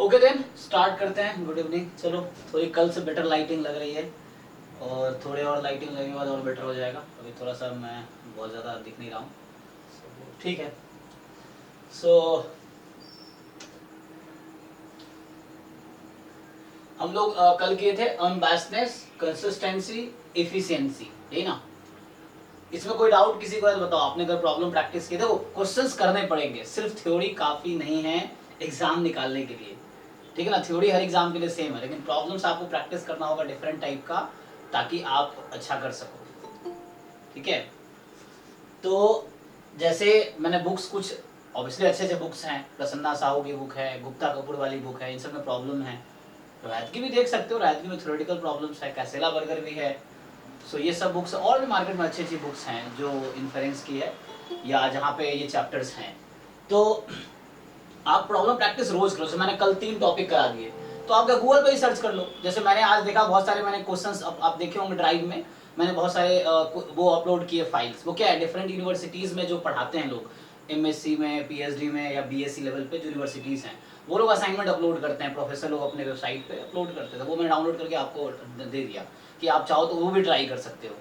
Okay then start करते हैं। Good evening. चलो थोड़ी कल से बेटर लाइटिंग लग रही है और थोड़े और लाइटिंग लगने के बाद और बेटर हो जाएगा। अभी थोड़ा सा मैं बहुत ज़्यादा दिख नहीं रहा हूँ, ठीक है। सो हम लोग कल किए थे अनबायस्डनेस, कंसिस्टेंसी, एफिशिएंसी, यही ना। इसमें कोई डाउट किसी को है तो बताओ। आपने अगर प्रॉब्लम प्रैक्टिस की, देखो क्वेश्चंस करने पड़ेंगे, सिर्फ थ्योरी काफ़ी नहीं है एग्जाम निकालने के लिए, ठीक है ना। थ्योरी हर एग्जाम के लिए सेम है, लेकिन प्रॉब्लम्स आपको प्रैक्टिस करना होगा डिफरेंट टाइप का, ताकि आप अच्छा कर सको, ठीक है। तो जैसे मैंने बुक्स कुछ ऑब्वियसली अच्छे अच्छे बुक्स हैं, प्रसन्ना साहू की बुक है, गुप्ता कपूर वाली बुक है, इन सब में प्रॉब्लम है। रायत की भी देख सकते हो, रायत की में थ्योरेटिकल प्रॉब्लम्स है, कैसेला बर्गर भी है। सो ये सब बुक्स और भी मार्केट में अच्छी अच्छी बुक्स हैं जो इन्फ्रेंस की है या जहाँ पे ये चैप्टर्स हैं। तो आप प्रॉब्लम प्रैक्टिस रोज करो। जैसे मैंने कल 3 टॉपिक करा दिए, तो आप गूगल पे ही सर्च कर लो। जैसे मैंने आज देखा बहुत सारे मैंने क्वेश्चंस आप देखे होंगे ड्राइव में, मैंने बहुत सारे वो अपलोड किए फाइल्स। वो क्या है, डिफरेंट यूनिवर्सिटीज़ में जो पढ़ाते हैं लोग, एमएससी में, पीएचडी में या बीएससी लेवल पे जो यूनिवर्सिटीज़ हैं, वो लोग असाइनमेंट अपलोड करते हैं, प्रोफेसर लोग अपने वेबसाइट पे अपलोड करते हैं। वो मैंने डाउनलोड करके आपको दे दिया कि आप चाहो तो वो भी ट्राई कर सकते हो,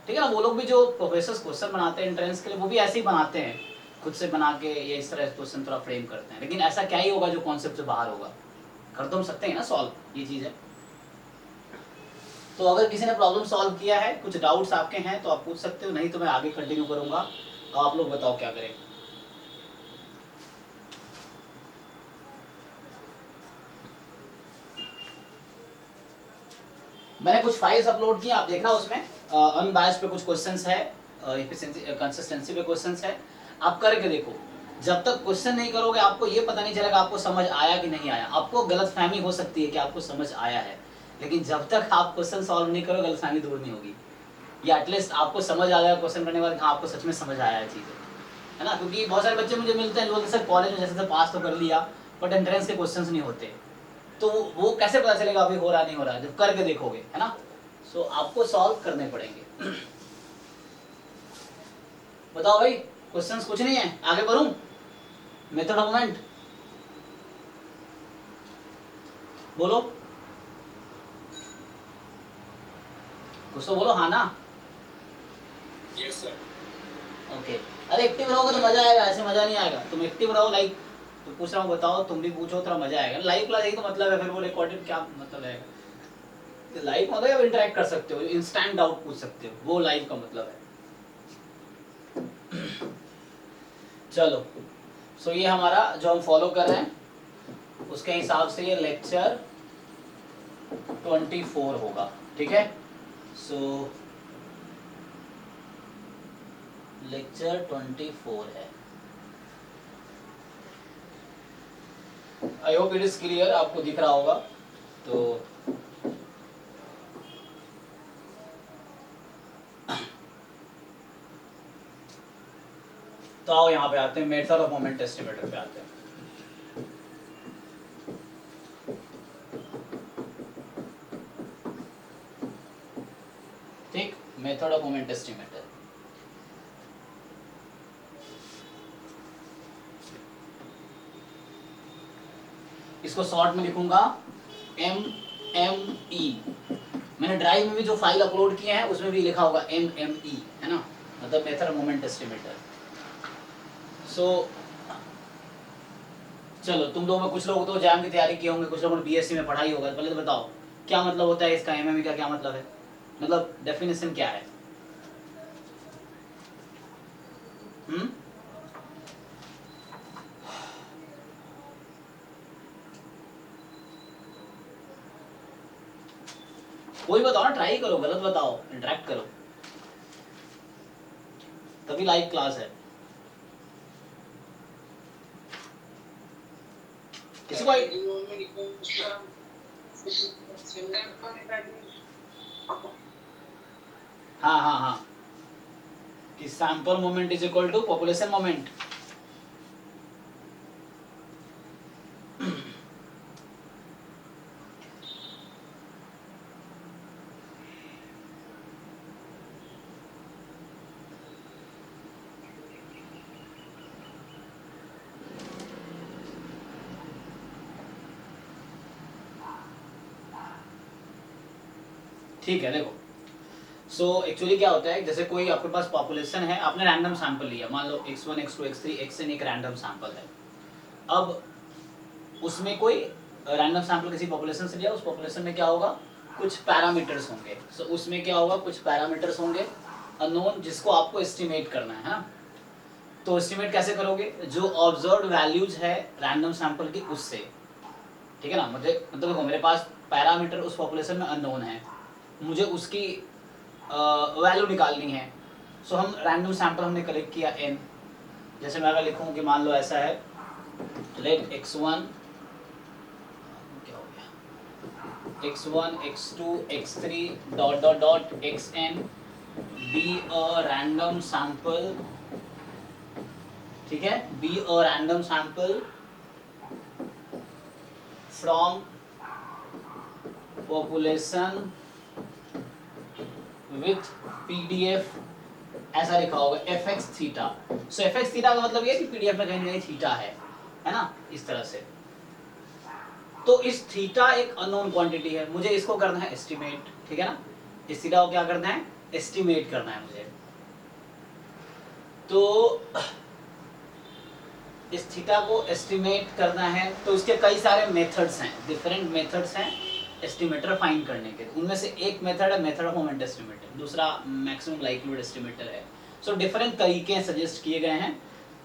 ठीक है ना। वो लोग भी जो प्रोफेसर क्वेश्चन बनाते हैं एंट्रेंस के लिए, वो भी ऐसे ही बनाते हैं, खुद से बना के ये इस तरह क्वेश्चन थोड़ा फ्रेम करते हैं। लेकिन ऐसा क्या ही होगा जो कॉन्सेप्ट से बाहर होगा, कर तो हम सकते हैं ना सॉल्व, ये चीज़ है। तो अगर किसी ने प्रॉब्लम सॉल्व किया है, कुछ डाउट्स आपके हैं तो आप पूछ सकते हो, नहीं तो मैं आगे कंटिन्यू करूंगा। तो आप लोग बताओ क्या करें। मैंने कुछ फाइल्स अपलोड की, आप देखना उसमें अनबायस पे कुछ क्वेश्चंस है, एफिशिएंसी कंसिस्टेंसी पे क्वेश्चंस है। आप करके देखो। जब तक क्वेश्चन नहीं करोगे आपको ये पता नहीं चलेगा आपको समझ आया कि नहीं आया। आपको गलतफहमी हो सकती है कि आपको समझ आया है, लेकिन जब तक आप क्वेश्चन सॉल्व नहीं करोगे गलतफहमी दूर नहीं होगी। या एटलीस्ट आपको समझ आ जाएगा क्वेश्चन करने के बाद, हाँ आपको सच में समझ आया है चीज़ें, है ना। क्योंकि बहुत सारे बच्चे मुझे मिलते हैं जो बोलते सर कॉलेज में जैसे पास तो कर लिया, बट एंट्रेंस के क्वेश्चंस नहीं होते। तो वो कैसे पता चलेगा अभी हो रहा नहीं हो रहा, जब करके देखोगे, है ना। सो आपको सॉल्व करने पड़ेंगे। बताओ भाई, क्वेश्चंस कुछ नहीं है, आगे बढ़ूं। मेथड ऑफ मोमेंट बोलो, कुछ तो बोलो, हाँ ना। Yes sir. ओके। अरे एक्टिव रहोगे तो मजा आएगा, ऐसे मजा नहीं आएगा। तुम एक्टिव रहो, लाइक तो पूछ रहा हूँ, बताओ तुम भी पूछो, थोड़ा मजा आएगा। लाइव क्लास यही तो मतलब है, फिर वो रिकॉर्डेड क्या मतलब है। लाइव मतलब आप इंटरेक्ट कर सकते हो, इंस्टेंट डाउट पूछ सकते हो, वो लाइव का मतलब है। चलो, सो ये हमारा जो हम फॉलो कर रहे हैं उसके हिसाब से ये लेक्चर 24 होगा, ठीक है। सो लेक्चर 24 है। I hope it is clear, आपको दिख रहा होगा। तो आओ यहाँ पे आते हैं, मेथड ऑफ मोमेंट एस्टिमेटर पे आते हैं। ठीक, मेथड ऑफ मोमेंट एस्टिमेटर। इसको शॉर्ट में लिखूंगा MME। मैंने ड्राइव में भी जो फाइल अपलोड किए हैं उसमें भी लिखा होगा MME, है ना, मतलब मेथड ऑफ मोमेंट एस्टिमेटर। सो चलो, तुम लोग में कुछ लोग तो जैम की तैयारी किए होंगे, कुछ लोगों ने बीएससी में पढ़ाई होगा। पहले तो बताओ क्या मतलब होता है इसका, MME का क्या मतलब है, मतलब डेफिनेशन क्या है। कोई बताओ ना, ट्राई करो, गलत बताओ, इंटरेक्ट करो, तभी लाइव क्लास है। किसी को हाँ हाँ हाँ, कि sample moment is equal to population moment. ठीक है, देखो सो एक्चुअली क्या होता है, जैसे कोई आपके पास पॉपुलेशन है, आपने रैंडम सैंपल लिया, मान लो x1 x2 x3 xn एक रैंडम सैंपल है। अब उसमें कोई रैंडम सैंपल किसी पॉपुलेशन से लिया, उस पॉपुलेशन में क्या होगा, कुछ पैरामीटर्स होंगे। सो उसमें क्या होगा, कुछ पैरामीटर्स होंगे अननोन, जिसको आपको एस्टिमेट करना है ना। तो एस्टिमेट कैसे करोगे, जो ऑब्जर्व्ड वैल्यूज है रैंडम सैंपल की उससे, ठीक है ना। मतलब देखो मेरे पास पैरामीटर उस पॉपुलेशन में अननोन है, मुझे उसकी वैल्यू निकालनी है। सो हम रैंडम सैंपल हमने कलेक्ट किया n, जैसे मैं अगर लिखूँ कि मान लो ऐसा है, लेट x1 क्या हो गया, x1 x2 x3 dot dot dot xn be a random sample, ठीक है, B a random sample from population with PDF, ऐसा लिखा होगा fx थीटा। सो fx थीटा का मतलब ये कि पीडीएफ में कहीं कहीं थीटा है ना, इस तरह से। तो इस थीटा एक अननोन क्वांटिटी है, मुझे इसको करना है एस्टिमेट, ठीक है ना। इस थीटा को क्या करना है, एस्टिमेट करना है मुझे। तो इस थीटा को एस्टिमेट करना है, तो उसके कई सारे मेथड्स हैं, डिफरेंट मेथड्स हैं एस्टिमेटर फाइंड करने के। उनमें से एक मेथड है मेथड ऑफ मोमेंट एस्टिमेटर, दूसरा मैक्सिमम लाइक्लीहुड एस्टिमेटर है। सो डिफरेंट तरीके सजेस्ट किए गए हैं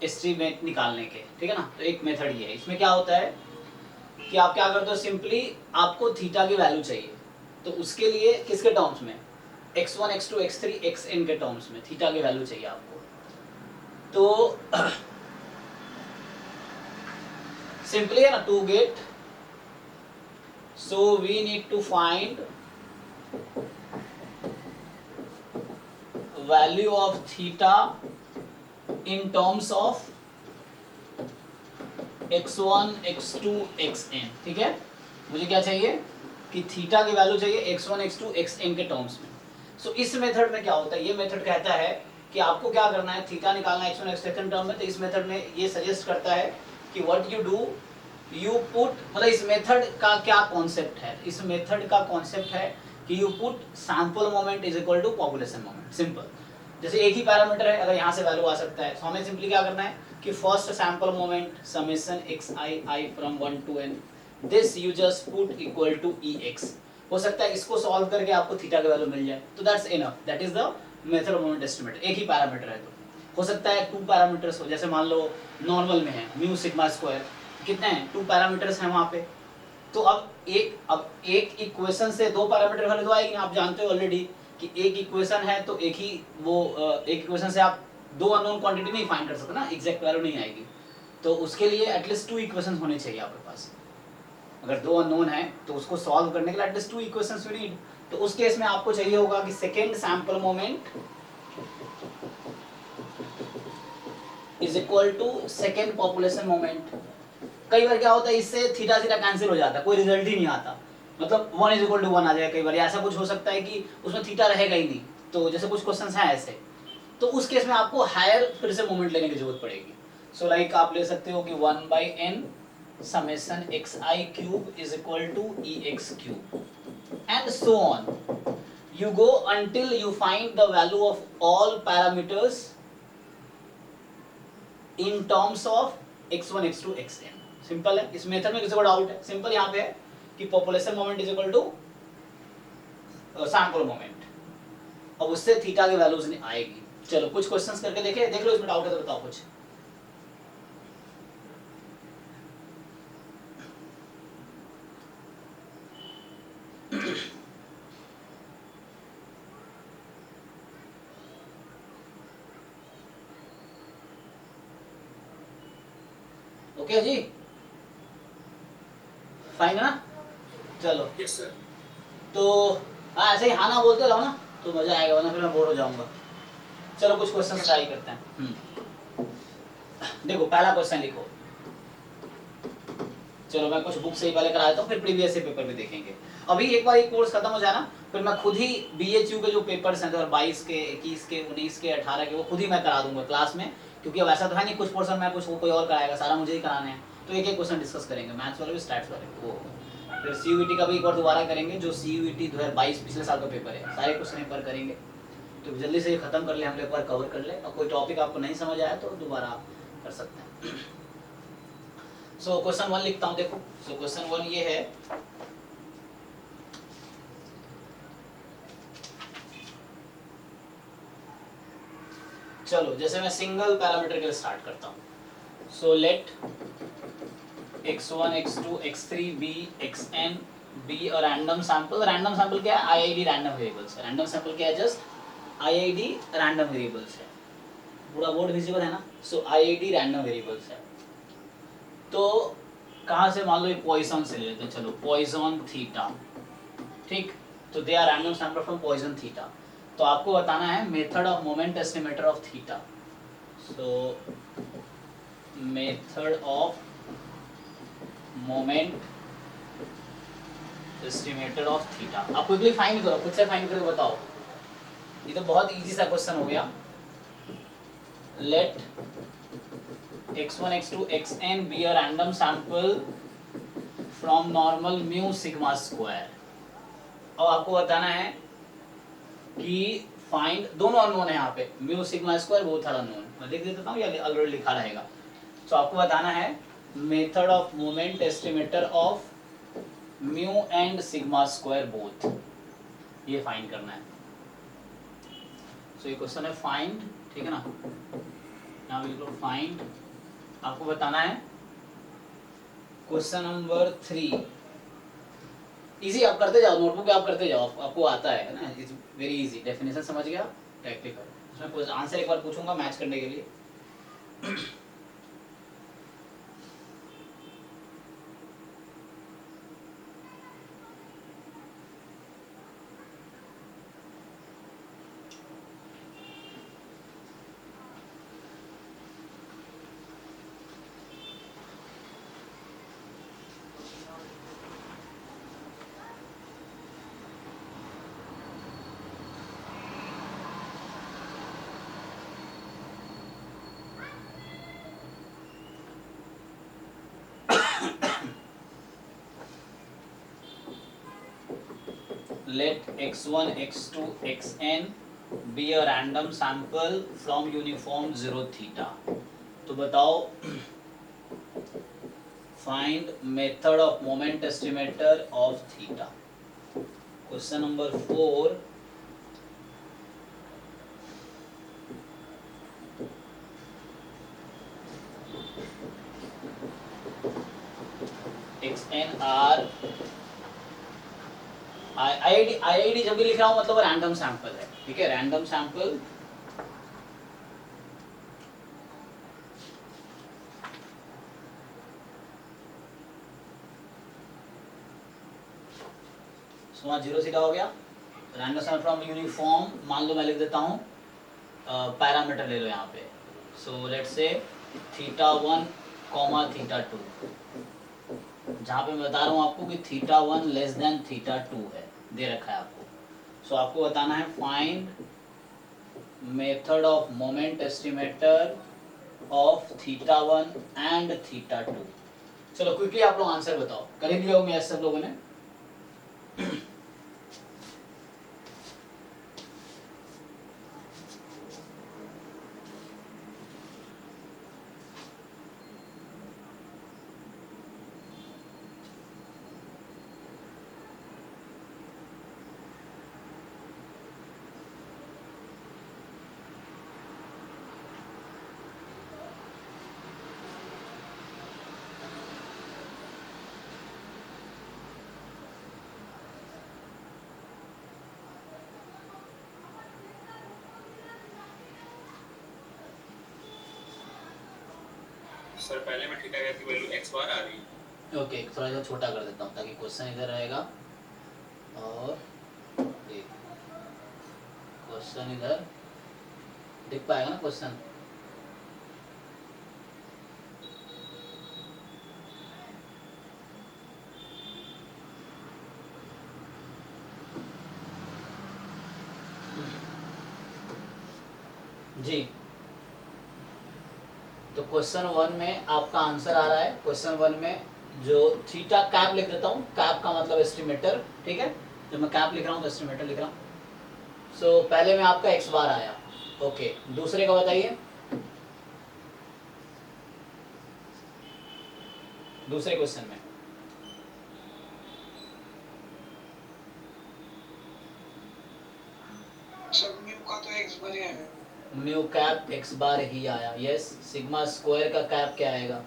एस्टिमेट निकालने के, ठीक है ना। तो एक मेथड ये है, इसमें क्या होता है कि आप क्या करते हो, सिंपली आपको थीटा की वैल्यू चाहिए, तो उसके लिए किसके टर्म्स में, x1 x2 x3 xn के टर्म्स में थीटा की वैल्यू चाहिए आपको। तो सिंपली है ना, to get, so we need to find value of theta in terms of x1 x2 xn, ठीक है। मुझे क्या चाहिए कि थीटा की वैल्यू चाहिए x1 x2 xn के टर्म्स में। सो इस मेथड में क्या होता है, ये मेथड कहता है कि आपको क्या करना है, थीटा निकालना है x1 x2 टर्म में। तो इस मेथड में ये सजेस्ट करता है कि what you do, you put, मतलब इस मेथड का क्या कॉन्सेप्ट है, इस मेथड का कॉन्सेप्ट है कि you put sample moment is equal to population moment. Simple, जैसे एक ही पैरामीटर है, अगर यहाँ से वैल्यू आ सकता है, तो हमें सिंपली क्या करना है कि first sample moment summation xi from 1 to n, this you just put equal to ex। हो सकता है इसको सॉल्व करके आपको थीटा की वैल्यू मिल जाए, तो that's enough, that is the method of moment estimator. एक ही पैरामीटर है, तो हो सकता है 2 पैरामीटर्स हो, जैसे मान लो नॉर्मल में है म्यू सिग्मा स्क्वायर, कितने हैं, 2 पैरामीटर्स हैं वहाँ पे। तो अब एक इक्वेशन से 2 पैरामीटर वैल्यू आएगी, आप जानते हो ऑलरेडी कि एक इक्वेशन है तो एक ही वो एक इक्वेशन से आप 2 अननोन क्वांटिटी नहीं फाइंड कर सकते ना, एग्जैक्ट वैल्यू नहीं आएगी। तो उसके लिए एटलीस्ट 2 इक्वेशन होने चाहिए आपके पास। अगर 2 अननोन है तो उसको सॉल्व करने के लिए एटलीस्ट 2 इक्वेशंस यू नीड। तो उस केस में आपको चाहिए होगा कि second sample moment is equal to second population moment. कई बार क्या होता है, इससे थीटा थीटा कैंसिल हो जाता है, कोई रिजल्ट ही नहीं आता, मतलब 1 इज इक्वल टू 1 आ जाएगा। कई बार ऐसा कुछ हो सकता है कि उसमें थीटा रहेगा ही नहीं, तो जैसे कुछ क्वेश्चंस हैं ऐसे, तो उस केस में आपको हायर फिर से मोमेंट लेने की जरूरत पड़ेगी। सो लाइक आप ले सकते हो कि 1/n summation xi cube is equal to ex cube and so on, you go until you find the value of all parameters in terms of x1 x2 xn। Simple है, इस method में किसी को डाउट है, simple यहाँ पे है कि population moment is equal to sample moment, अब उससे थीटा की वैल्यूज नहीं आएगी। चलो कुछ क्वेश्चंस करके देख लो, इसमें डाउट है तो बताओ कुछ। ओके जी, फाइन ना, चलो। Yes sir. तो हाँ, ऐसे ही हाँ ना बोलते रहो ना तो मजा आएगा, वरना फिर मैं बोर हो जाऊंगा। चलो कुछ क्वेश्चन ट्राई करते हैं। देखो पहला क्वेश्चन लिखो, चलो मैं कुछ बुक से ही पहले करा देता हूँ, फिर प्रीवियस से पेपर भी देखेंगे। अभी एक बार ये कोर्स खत्म हो जाए ना, फिर मैं खुद ही BHU के जो पेपर्स हैं 2022 के, 21 के, 19 के, 18 के, वो खुद ही मैं करा दूंगा क्लास में, क्योंकि अब ऐसा तो है नहीं कुछ पोर्शन मैं कुछ कोई और कराएगा, सारा मुझे ही कराने हैं। तो एक एक क्वेश्चन डिस्कस करेंगे, मैथ्स वाले भी, स्टैट्स वाले भी, वो फिर CUET का भी एक बार दोबारा करेंगे, जो CUET 2022 पिछले साल का पेपर है, सारे क्वेश्चन एक बार करेंगे। तो जल्दी से ये खत्म कर ले, हम लोग एक बार कवर कर ले, और कोई टॉपिक आपको नहीं समझ आया तो दोबारा कर सकते हैं। सो क्वेश्चन 1 लिखता हूँ, देखो। सो क्वेश्चन 1 ये है, चलो जैसे मैं सिंगल पैरामीटर के लिए स्टार्ट करता हूँ। So let x1 x2 x3 b xn be और रैंडम सैंपल। रैंडम सैंपल क्या है? आईआईडी रैंडम वेरिएबल्स है। रैंडम सैंपल क्या है? जस्ट आईआईडी रैंडम वेरिएबल्स है। पूरा बोर्ड विजिबल है ना? सो आईआईडी रैंडम वेरिएबल्स है। तो कहाँ से, मान लो एक पॉइसन से ले लेते हैं, चलो पॉइसन थीटा, ठीक। तो they are random sample from Poisson theta. तो आपको बताना है method of moment estimator of theta. So method of moment estimator of theta. आप क्विकली फाइंड करो, खुद से फाइंड करके बताओ। ये तो बहुत इजी सा क्वेश्चन हो गया। Let x1 x2 xn be a random sample from normal mu sigma square। अब आपको बताना है कि फाइंड, दोनों अननोन है यहाँ पे, mu sigma square both are unknown. मैं लिख देता हूँ या ऑलरेडी लिखा रहेगा। तो आपको बताना है method of moment estimator of mu and sigma square both, ये फाइंड करना है। सो ये क्वेश्चन है फाइंड, ठीक है ना? यहाँ पे लिखो फाइंड। आपको बताना है क्वेश्चन नंबर 3। इजी, आप करते जाओ, नोटबुक आप करते जाओ, आपको आता है ना, इट्स वेरी इजी। डेफिनेशन समझ गया, प्रैक्टिकल। उसमें कुछ आंसर एक बार पूछूंगा मैच करने के लिए। Let x1 x2 xn be a random sample from uniform 0 theta। तो बताओ find method of moment estimator of theta। Question number 4। xn r IID जब भी लिख रहा हूं मतलब रैंडम सैंपल है, ठीक है? रैंडम सैंपल वहाँ 0 थीटा हो गया। रैंडम सैंपल फ्रॉम यूनिफॉर्म, मान लो मैं लिख देता हूँ पैरामीटर ले लो यहाँ पे। So let's say theta 1 comma theta 2, जहाँ पे मैं बता रहा हूँ आपको कि थीटा 1 लेस देन थीटा 2 है, दे रखा है आपको। सो आपको बताना है find method of moment estimator of theta 1 and theta 2। चलो क्विकली आप लोग आंसर बताओ, कर ही लिया होंगे सब लोगों ने। सर पहले में थीटा की वैल्यू x बार आ रही है। ओके, थोड़ा सा छोटा कर देता हूँ ताकि क्वेश्चन इधर रहेगा और क्वेश्चन इधर दिख पाएगा ना क्वेश्चन। जी, तो क्वेश्चन 1 में आपका आंसर आ रहा है। क्वेश्चन 1 में जो थीटा कैप लिख देता हूँ, कैप का मतलब एस्टिमेटर, ठीक है। जब मैं कैप लिख रहा हूँ तो एस्टिमेटर लिख रहा हूँ। सो पहले में आपका एक्स बार आया, ओके। दूसरे का बताइए, दूसरे क्वेश्चन में सब म्यू का तो एक्स बार ही आएगा। म्यू कैप एक्स बार ही आया, यस। सिग्मा स्क्वायर का कैप क्या आएगा?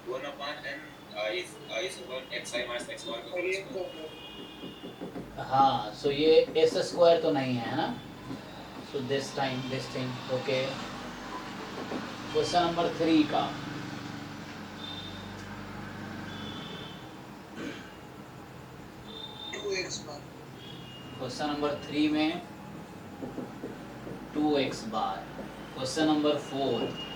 1 upon n I is upon xi minus x bar का और होल ये स्क्वायर। हाँ, सो ये एस स्क्वायर तो नहीं है ना, so this thing, okay. Question number 3 का, two x bar. Question number 3 में 2x बार। क्वेश्चन नंबर 4,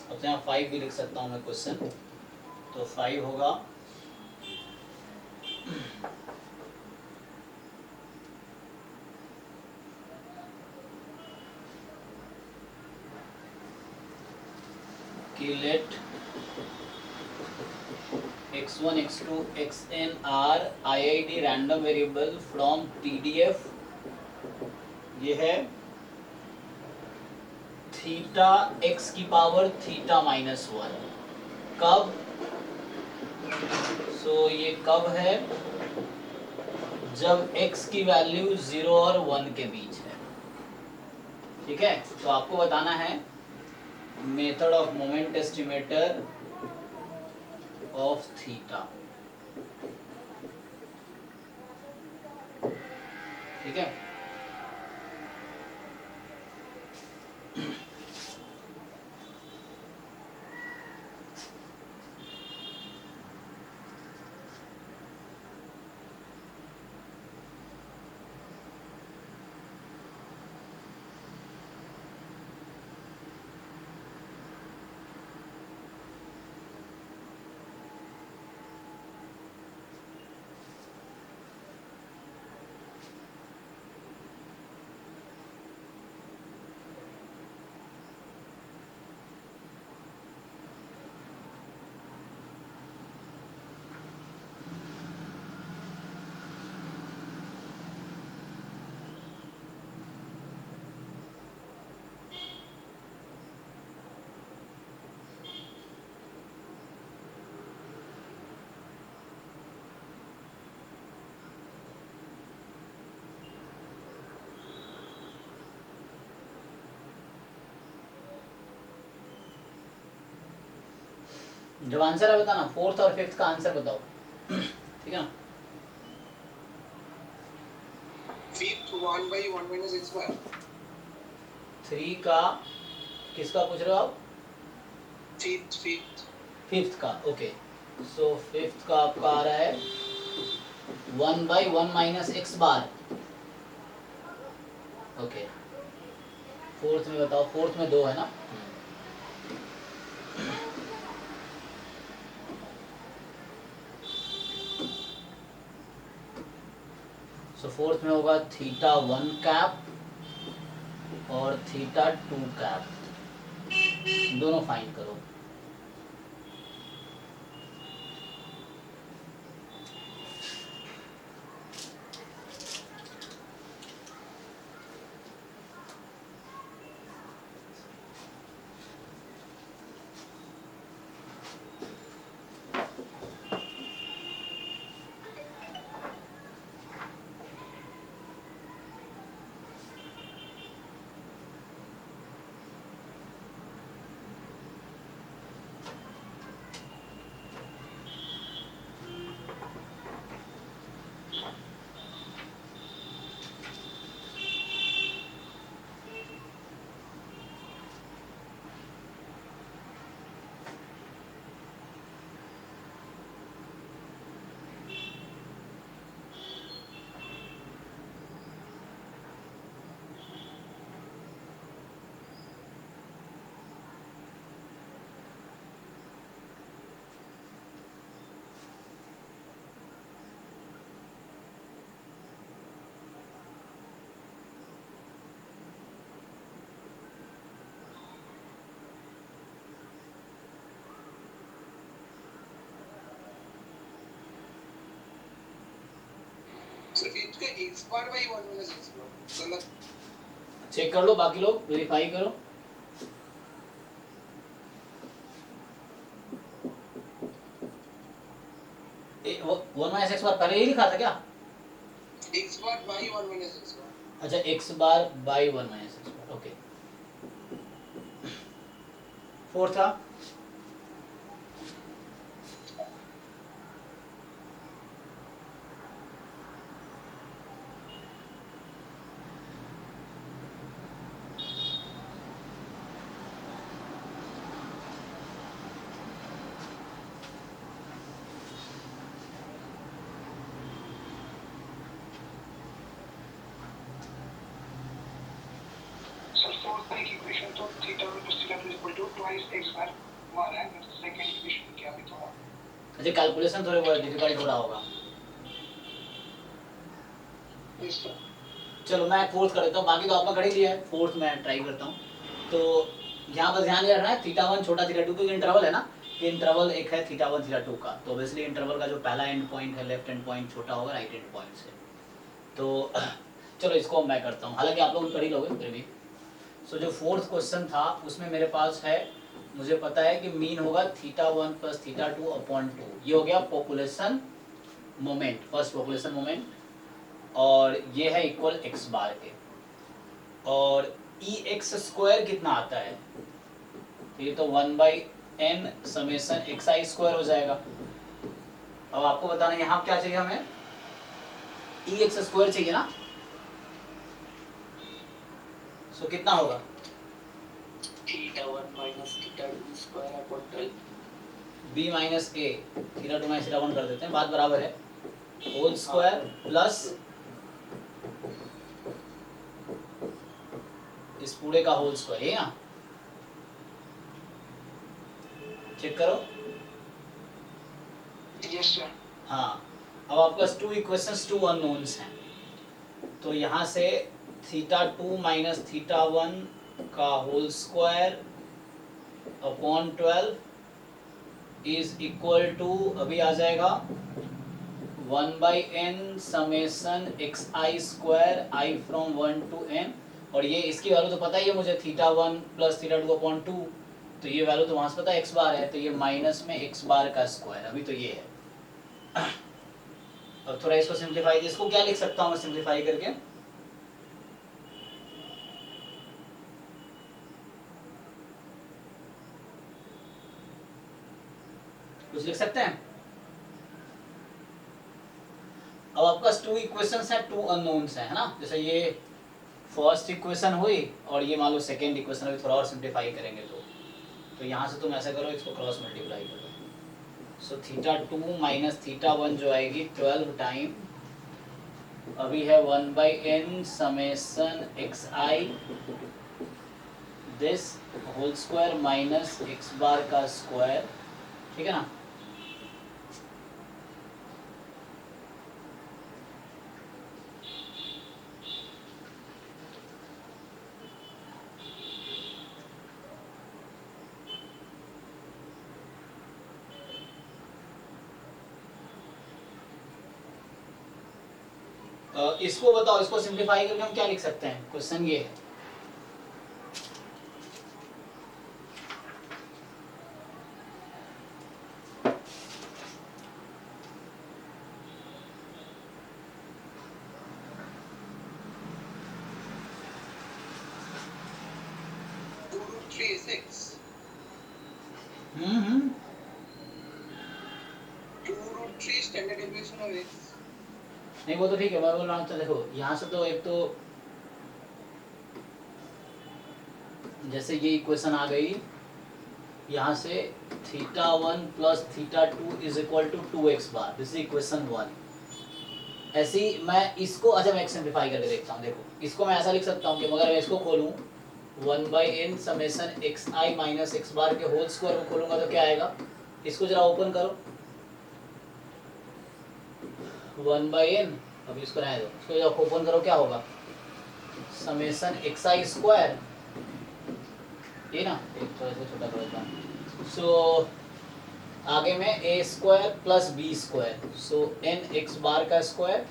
अब यहाँ 5 भी लिख सकता हूँ मैं क्वेश्चन, तो 5 होगा कि let x1 x2 xn are IID random variable from TDF, ये है थीटा x की पावर थीटा माइनस 1। कब? सो ये कब है? जब x की वैल्यू 0 और 1 के बीच है, ठीक है। तो आपको बताना है method of moment estimator of theta, ठीक है। जब आंसर है बताना, फोर्थ और फिफ्थ का आंसर बताओ, ठीक है ना। फिफ्थ 1 by 1 minus x बार। 3 का किसका पूछ रहे हो आप? फिफ्थ फिफ्थ का, ओके। सो फिफ्थ का आपका आ रहा है 1 by 1 minus x bar, okay. Fourth में बताओ, फोर्थ में 2 है ना। सो फोर्थ में होगा थीटा 1 कैप और थीटा 2 कैप, दोनों फाइंड करो। x bar by 1 minus x bar. गलत. चेक कर लो, बाकी लोग वेरीफाई करो. वन माइनस एक्स बार पहले ही लिखा था क्या? x bar by 1 minus x bar. अच्छा, x bar by one minus x bar. Okay. Fourth था So fourth का equation तो theta minus theta is equal to twice x bar 1 है. Second equation क्या भी थोड़ा. अच्छा, कैलकुलेशन थोड़े बहुत डिफिकल्ट हो रहा होगा. Yes sir. चलो मैं फोर्थ कर देता हूँ, बाकी तो आपने कर ही लिया है. फोर्थ मैं ट्राई करता हूँ. तो यहाँ पर ध्यान रखना है थीटा वन छोटा थीटा टू, क्योंकि इंटरवल है ना, कि इंटरवल एक है थीटा वन थीटा टू का. तो ऑब्वियसली इंटरवल का जो पहला एंड पॉइंट है लेफ्ट एंड पॉइंट छोटा होगा राइट एंड पॉइंट से. तो चलो इसको मैं करता हूँ, हालांकि आप लोग कर ही लोगे फिर भी. सो जो फोर्थ क्वेश्चन था उसमें मेरे पास है, मुझे पता है कि मीन होगा theta one plus theta two upon two. ये हो गया population moment, first population moment, और ये है इक्वल एक्स बार के. और ई एक्स स्क्वायर कितना आता है? ये तो 1/n summation x i square हो जाएगा. अब आपको बताना यहाँ क्या चाहिए, हमें ई एक्स स्क्वायर चाहिए ना. सो कितना होगा? Theta 1 minus theta 2 square upon 12. b minus a theta two minus theta one कर देते हैं, बात बराबर है. होल स्क्वायर प्लस इस पूरे का होल स्क्वायर, है ना. चेक करो. Yes sir. हाँ, अब आपके पास टू इक्वेशंस टू अननोन्स हैं. तो यहाँ से theta two minus theta one का whole square upon 12 is equal to, अभी आ जाएगा 1/n summation x i square i from 1 to n. और ये इसकी वैल्यू तो पता ही है मुझे, theta one plus theta two upon two. तो ये वैल्यू तो वहाँ से पता है एक्स बार है, तो ये माइनस में एक्स बार का स्क्वायर, अभी तो ये है. अब थोड़ा इसको सिंप्लीफाई, इसको क्या लिख सकता हूँ मैं सिंप्लीफाई करके? कुछ लिख सकते हैं? अब आपके पास टू इक्वेशंस हैं, टू अननोन्स हैं, है ना. जैसे ये फर्स्ट इक्वेशन हुई और ये मान लो सेकेंड इक्वेशन, अभी थोड़ा और सिंप्लीफाई करेंगे तो यहाँ से तुम ऐसा करो, इसको क्रॉस मल्टीप्लाई करो. So theta two minus theta one जो आएगी 12 टाइम, अभी है 1/n summation x i this whole square minus x bar का स्क्वायर. ठीक है ना. इसको बताओ, इसको सिंप्लीफाई करके हम क्या लिख सकते हैं? क्वेश्चन ये है. हम्म. 2√3 standard deviation of x. नहीं वो तो ठीक है, मैं बोल रहा हूँ. तो देखो यहाँ से तो एक तो जैसे ये इक्वेशन आ गई, यहाँ से theta one plus theta two is equal to 2x bar, this is equation one. ऐसी मैं इसको, अच्छा मैं सिंप्लीफाई करके देखता हूँ. देखो इसको मैं ऐसा लिख सकता हूँ कि मगर मैं इसको खोलूँ 1/n समेसन एक्स आई माइनस एक्स बार के होल स्क्वायर को खोलूँगा तो क्या आएगा? इसको जरा ओपन करो. 1/n, अभी इसको रहने दो, इसको जब ओपन करो क्या होगा? समेसन एक्स आई स्क्वायर, ये ना, एक थोड़ा सा छोटा कर देता हूँ. सो आगे में ए स्क्वायर प्लस बी स्क्वायर, सो एन एक्स बार का स्क्वायर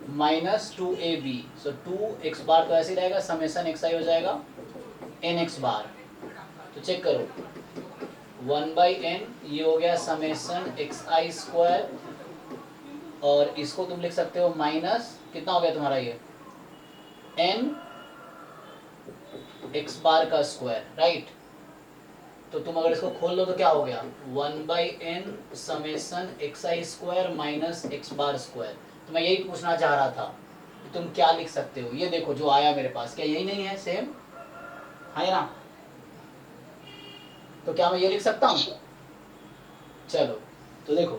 माइनस 2ab, सो 2x बार तो ऐसे ही रहेगा, समेसन xi हो जाएगा nx बार। तो चेक करो 1/n ये हो गया समेसन xi स्क्वायर, और इसको तुम लिख सकते हो माइनस कितना हो गया तुम्हारा ये n x बार का स्क्वायर, राइट। तो तुम अगर इसको खोल लो तो क्या हो गया 1/n summation xi square minus x bar square. तो मैं यही पूछना चाह रहा था कि तुम क्या लिख सकते हो। ये देखो जो आया मेरे पास, क्या यही नहीं है सेम, है ना। तो क्या मैं ये लिख सकता हूँ? चलो तो देखो,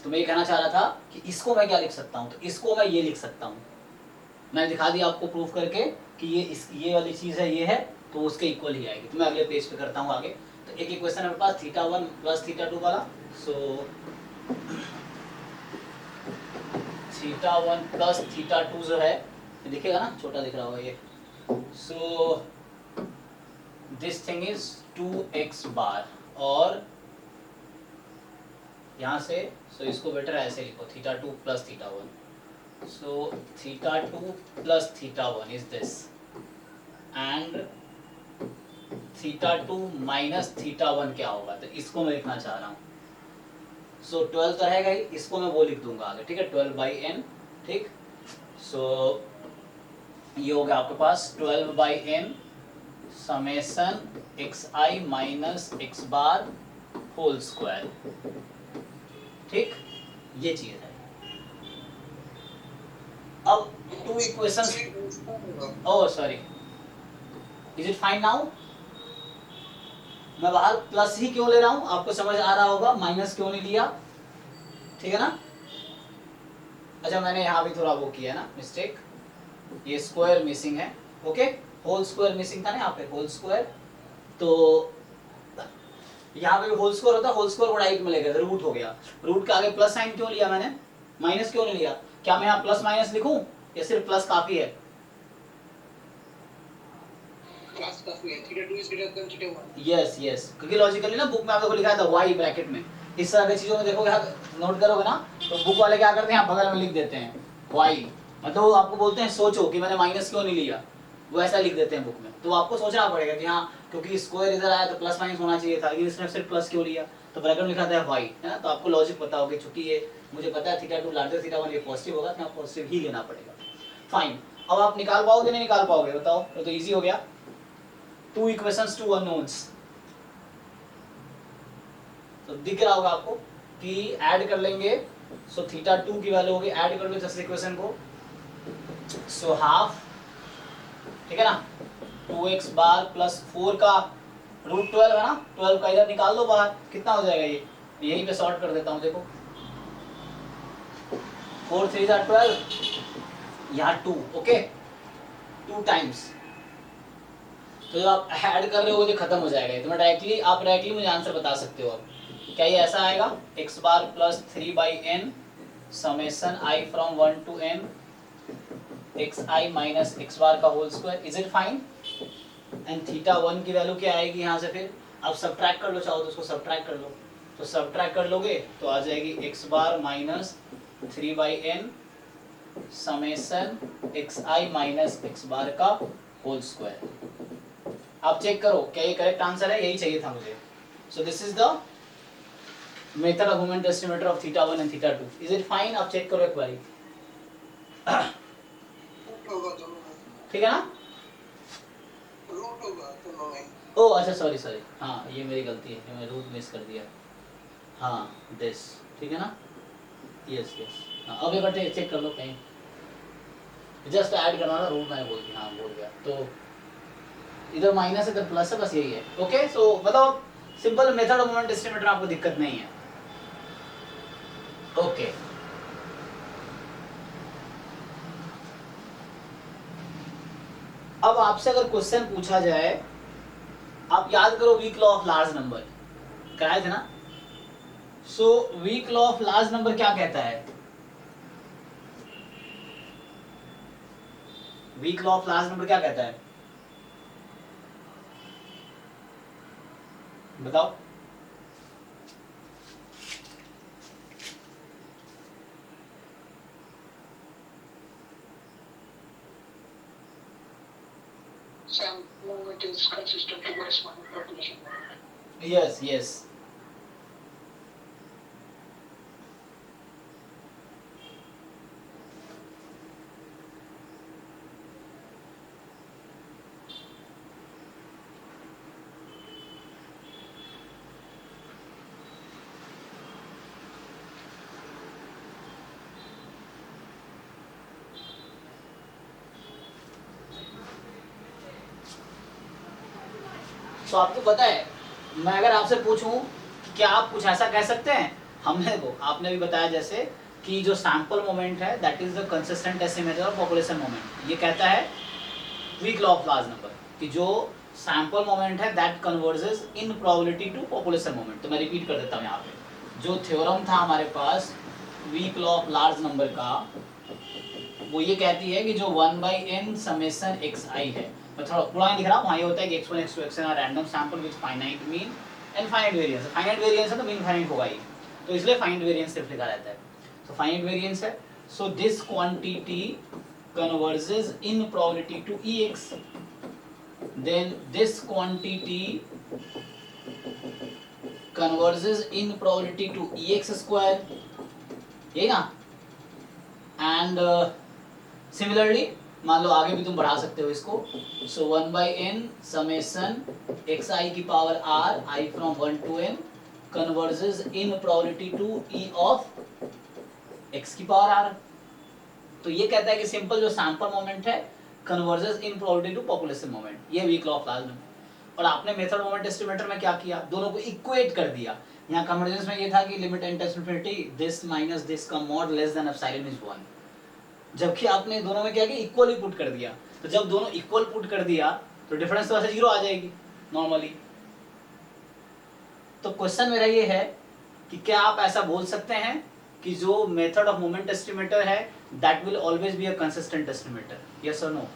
तो मैं ये कहना चाह रहा था कि इसको मैं क्या लिख सकता हूँ, तो इसको मैं ये लिख सकता हूँ। मैंने दिखा दिया आपको प्रूफ करके कि ये वाली चीज़ है, ये है, तो उसके इक्वल ही आएगी। तो मैं अगले पेज पे करता हूँ आगे। तो एक इक्वेशन है मेरे पास θ1 प्लस θ2 वाला। सो θ1 प्लस θ2 जो है, ये दिखेगा ना, छोटा दिख रहा होगा ये। So this thing is 2x bar, और यहाँ से सो इसको बेटर ऐसे लिखो θ2 plus θ1। So θ2 plus θ1 is this, and θ2 minus θ1 क्या होगा, तो इसको मैं लिखना चाह रहा हूँ। सो 12 तो रहेगा ही, इसको मैं वो लिख दूंगा आगे, ठीक है, 12/n, ठीक। सो ये हो गया आपके पास 12/n summation xi minus x bar whole square, ठीक, ये चीज है। अब two equations, oh sorry, is it fine now? मैं बाहर प्लस ही क्यों ले रहा हूं, आपको समझ आ रहा होगा, माइनस क्यों नहीं लिया, ठीक है ना। अच्छा मैंने यहाँ भी थोड़ा वो किया है ना मिस्टेक, ये स्क्वायर मिसिंग है, ओके, होल स्क्वायर मिसिंग था ना यहाँ पे, होल स्क्वायर। तो यहाँ पे होल स्क्वायर होता है, होल स्क्वायर को राइट में ले गए, रूट हो गया। रूट के आगे प्लस साइन क्यों लिया मैंने, माइनस क्यों नहीं लिया? क्या मैं यहाँ प्लस माइनस लिखूं या सिर्फ प्लस काफी है? प्लस काफी है, θ2 is greater than θ1। Yes yes, क्योंकि लॉजिकली ना बुक में आपको लिखा था y ब्रैकेट में, इस तरह की चीजों में देखोगे, नोट करोगे ना, तो बुक वाले क्या करते हैं, बगल में लिख देते हैं y, मतलब वो आपको बोलते हैं सोचो कि मैंने माइनस क्यों नहीं लिया, वो ऐसा लिख देते हैं बुक में। तो आपको सोचना पड़ेगा कि हाँ, क्योंकि स्क्वायर इधर आया तो प्लस माइनस होना चाहिए था, लेकिन इसने सिर्फ प्लस क्यों लिया, तो ब्रैकेट में लिखा था y, है ना। तो आपको लॉजिक पता होगा, चूंकि ये मुझे पता है θ2 लार्जर θ1 ये पॉजिटिव होगा, तो पॉजिटिव ही लेना पड़ेगा। फाइन, अब आप निकाल पाओगे नहीं निकाल पाओगे बताओ, तो इजी हो गया। टू इक्वेशंस, टू अननोन्स, तो दिख रहा होगा आपको कि ऐड कर लेंगे। सो θ2 की वैल्यू होगी, ऐड कर लो जस्ट इक्वेशन को, सो हाफ, ठीक है ना, 2x बार प्लस 4 का रूट 12 है ना, 12 का इधर निकाल दो बाहर, कितना हो जाएगा ये, यहीं पे सॉर्ट कर देता हूँ, देखो 4 3 12, यहाँ 2, ओके, 2 टाइम्स। तो जब आप ऐड कर रहे हो तो खत्म हो जाएगा, तो मैं डायरेक्टली मुझे आंसर बता सकते हो। अब क्या ये ऐसा आएगा, x bar plus 3/n summation i from 1 to n xi minus x bar का whole square, is it fine. And θ1 की वैल्यू क्या आएगी यहाँ से, फिर आप सब्ट्रैक्ट कर लो, चाहो तो उसको सब्ट्रैक्ट कर लो, तो सब्ट्रैक्ट कर लोगे तो आ जाएगी x bar minus 3/n summation xi minus x bar का होल स्क्वायर। आप चेक करो क्या ये करेक्ट आंसर है, यही चाहिए था मुझे। So this is the method of moment estimator of θ1 and θ2, is it fine. आप चेक करो एक बारी, ठीक है ना। रूट होगा दोनों में। ओह अच्छा सॉरी, हाँ ये मेरी गलती है, मैं रूट मिस कर दिया, हाँ दिस, ठीक है ना, यस यस। हाँ अब एक बार चेक कर लो कहीं, जस्ट ऐड करना था, रूट मैंने बोल दिया, हाँ बोल गया, तो इधर माइनस है इधर प्लस है, बस यही है, ओके। सो मतलब simple method of moment estimator में आपको दिक्कत नहीं है, ओके। अब आपसे अगर क्वेश्चन पूछा जाए, आप याद करो weak law of large number कराए थे ना। So weak law of large number क्या कहता है, weak law of large number क्या कहता है, बताओ। Some movement is consistent towards one population movement. Yes yes. तो आपको पता है, मैं अगर आपसे पूछूं क्या आप कुछ ऐसा कह सकते हैं, हमने को आपने भी बताया जैसे कि जो सैंपल मोमेंट है that is the consistent estimator of population moment, ये कहता है weak law of large number कि जो सैंपल मोमेंट है that converges in probability to population moment. तो मैं रिपीट कर देता हूँ यहाँ पे, जो थ्योरम था हमारे पास weak law of large number का, वो ये कहती है कि जो 1/n समेशन xi है, मैं थोड़ा पूरा नहीं लिख रहा हूँ, वहाँ ये होता है कि x1 x2 xn are random sample with finite mean and finite variance. Finite variance है तो मीन फाइनाइट होगा ही, तो इसलिए फाइनाइट वेरिएंस सिर्फ लिखा रहता है। तो फाइनाइट वेरिएंस है, so this quantity converges in probability to ex, then this quantity converges in probability to ex square, यही ना। एंड सिमिलरली मान लो आगे भी तुम बढ़ा सकते हो इसको, सो 1/n समेशन xi की power r i from 1 to n converges in probability to e of x की पावर r। तो ये कहता है कि सिंपल जो सैंपल मोमेंट है converges in probability to population moment, ये weak law of large number. और आपने मेथड मोमेंट एस्टिमेटर में क्या किया, दोनों को इक्वेट कर दिया। यहाँ कन्वर्जेंस में ये था कि limit n tends to infinity this minus this का mod less than epsilon is 1, जबकि आपने दोनों में क्या किया, इक्वली पुट कर दिया। तो जब दोनों इक्वल पुट कर दिया तो डिफरेंस तो वैसे 0 आ जाएगी नॉर्मली। तो क्वेश्चन मेरा ये है कि क्या आप ऐसा बोल सकते हैं कि जो मेथड ऑफ मोमेंट एस्टिमेटर है that will always be a consistent estimator, yes और नो?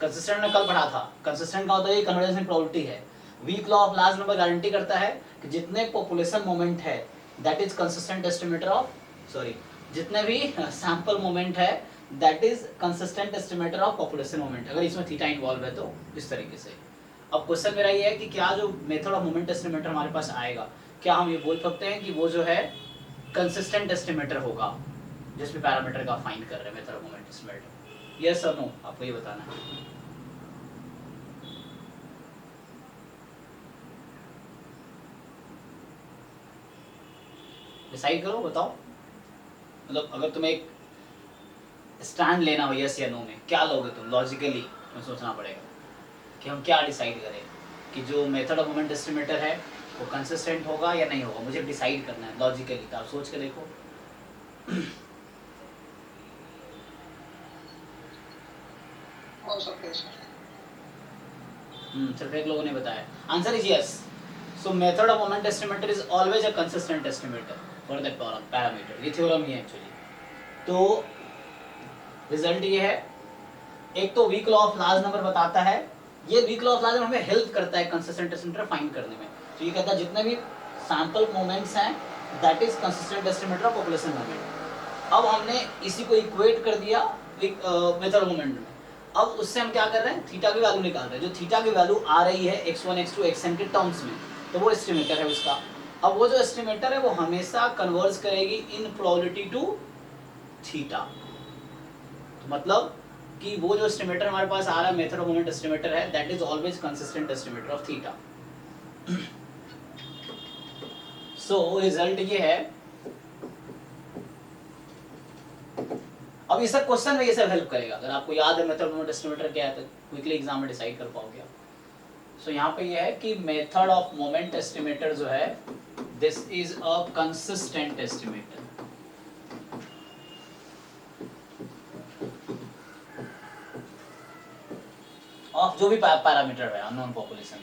कंसिस्टेंट में कल पढ़ा था, कंसिस्टेंट का होता है कन्वर्जेंस इन प्रोबेबिलिटी है। Weak law of large number guarantee करता है कि जितने पॉपुलेशन मोमेंट है that is consistent estimator of, sorry, जितने भी सैंपल मोमेंट है that is consistent estimator of population moment, अगर इसमें थीटा इन्वॉल्व है तो इस तरीके से। अब क्वेश्चन मेरा ये है कि क्या जो मेथड ऑफ मोमेंट एस्टिमेटर हमारे पास आएगा, क्या हम ये बोल सकते हैं कि वो जो है कंसिस्टेंट एस्टिमेटर होगा जिस भी पैरामीटर का फाइंड कर रहे हैं method of moment estimator, yes और नो? आपको ये बताना है। डिसाइड करो, बताओ। मतलब अगर तुम्हें एक स्टैंड लेना हो यस या नो में, क्या लोगे तुम? लॉजिकली तुम्हें सोचना पड़ेगा कि हम क्या डिसाइड करें कि जो मेथड ऑफ मोमेंट एस्टिमेटर है वो कंसिस्टेंट होगा या नहीं होगा, मुझे डिसाइड करना है लॉजिकली। तो आप सोच के देखो। हो सकता है सर। सिर्फ एक लोगों ने बताया, answer is yes. So method of moment estimator is always a consistent estimator for that parameter, ये थ्योरम ही है एक्चुअली। तो रिजल्ट ये है, एक तो weak law of large number बताता है, ये weak law of large number हमें हेल्प करता है कंसिस्टेंट एस्टिमेटर फाइंड करने में। तो ये कहता है जितने भी सैंपल मोमेंट्स हैं that is consistent estimator of population moment. अब हमने इसी को इक्वेट कर दिया मेथड मोमेंट में। अब उससे हम क्या कर रहे हैं, थीटा की वैल्यू निकाल रहे हैं। जो थीटा की वैल्यू आ रही है x1 x2 xn के टर्म्स में, तो वो एस्टिमेटर है उसका। अब वो जो एस्टिमेटर है वो हमेशा कन्वर्ज करेगी इन प्रोबेबिलिटी टू थीटा। तो मतलब कि वो जो एस्टिमेटर हमारे पास आ रहा है मेथड ऑफ मोमेंट एस्टिमेटर है that is always consistent estimator of theta. So result ये है। अब ये सब क्वेश्चन में ये सब हेल्प करेगा, अगर आपको याद है मेथड ऑफ मोमेंट एस्टिमेटर क्या है तो क्विकली एग्जाम में डिसाइड कर पाओगे आप। सो यहाँ पे ये है कि मेथड ऑफ मोमेंट एस्टिमेटर जो है this is a consistent estimator. Of जो भी पैरामीटर है अननोन पॉपुलेशन।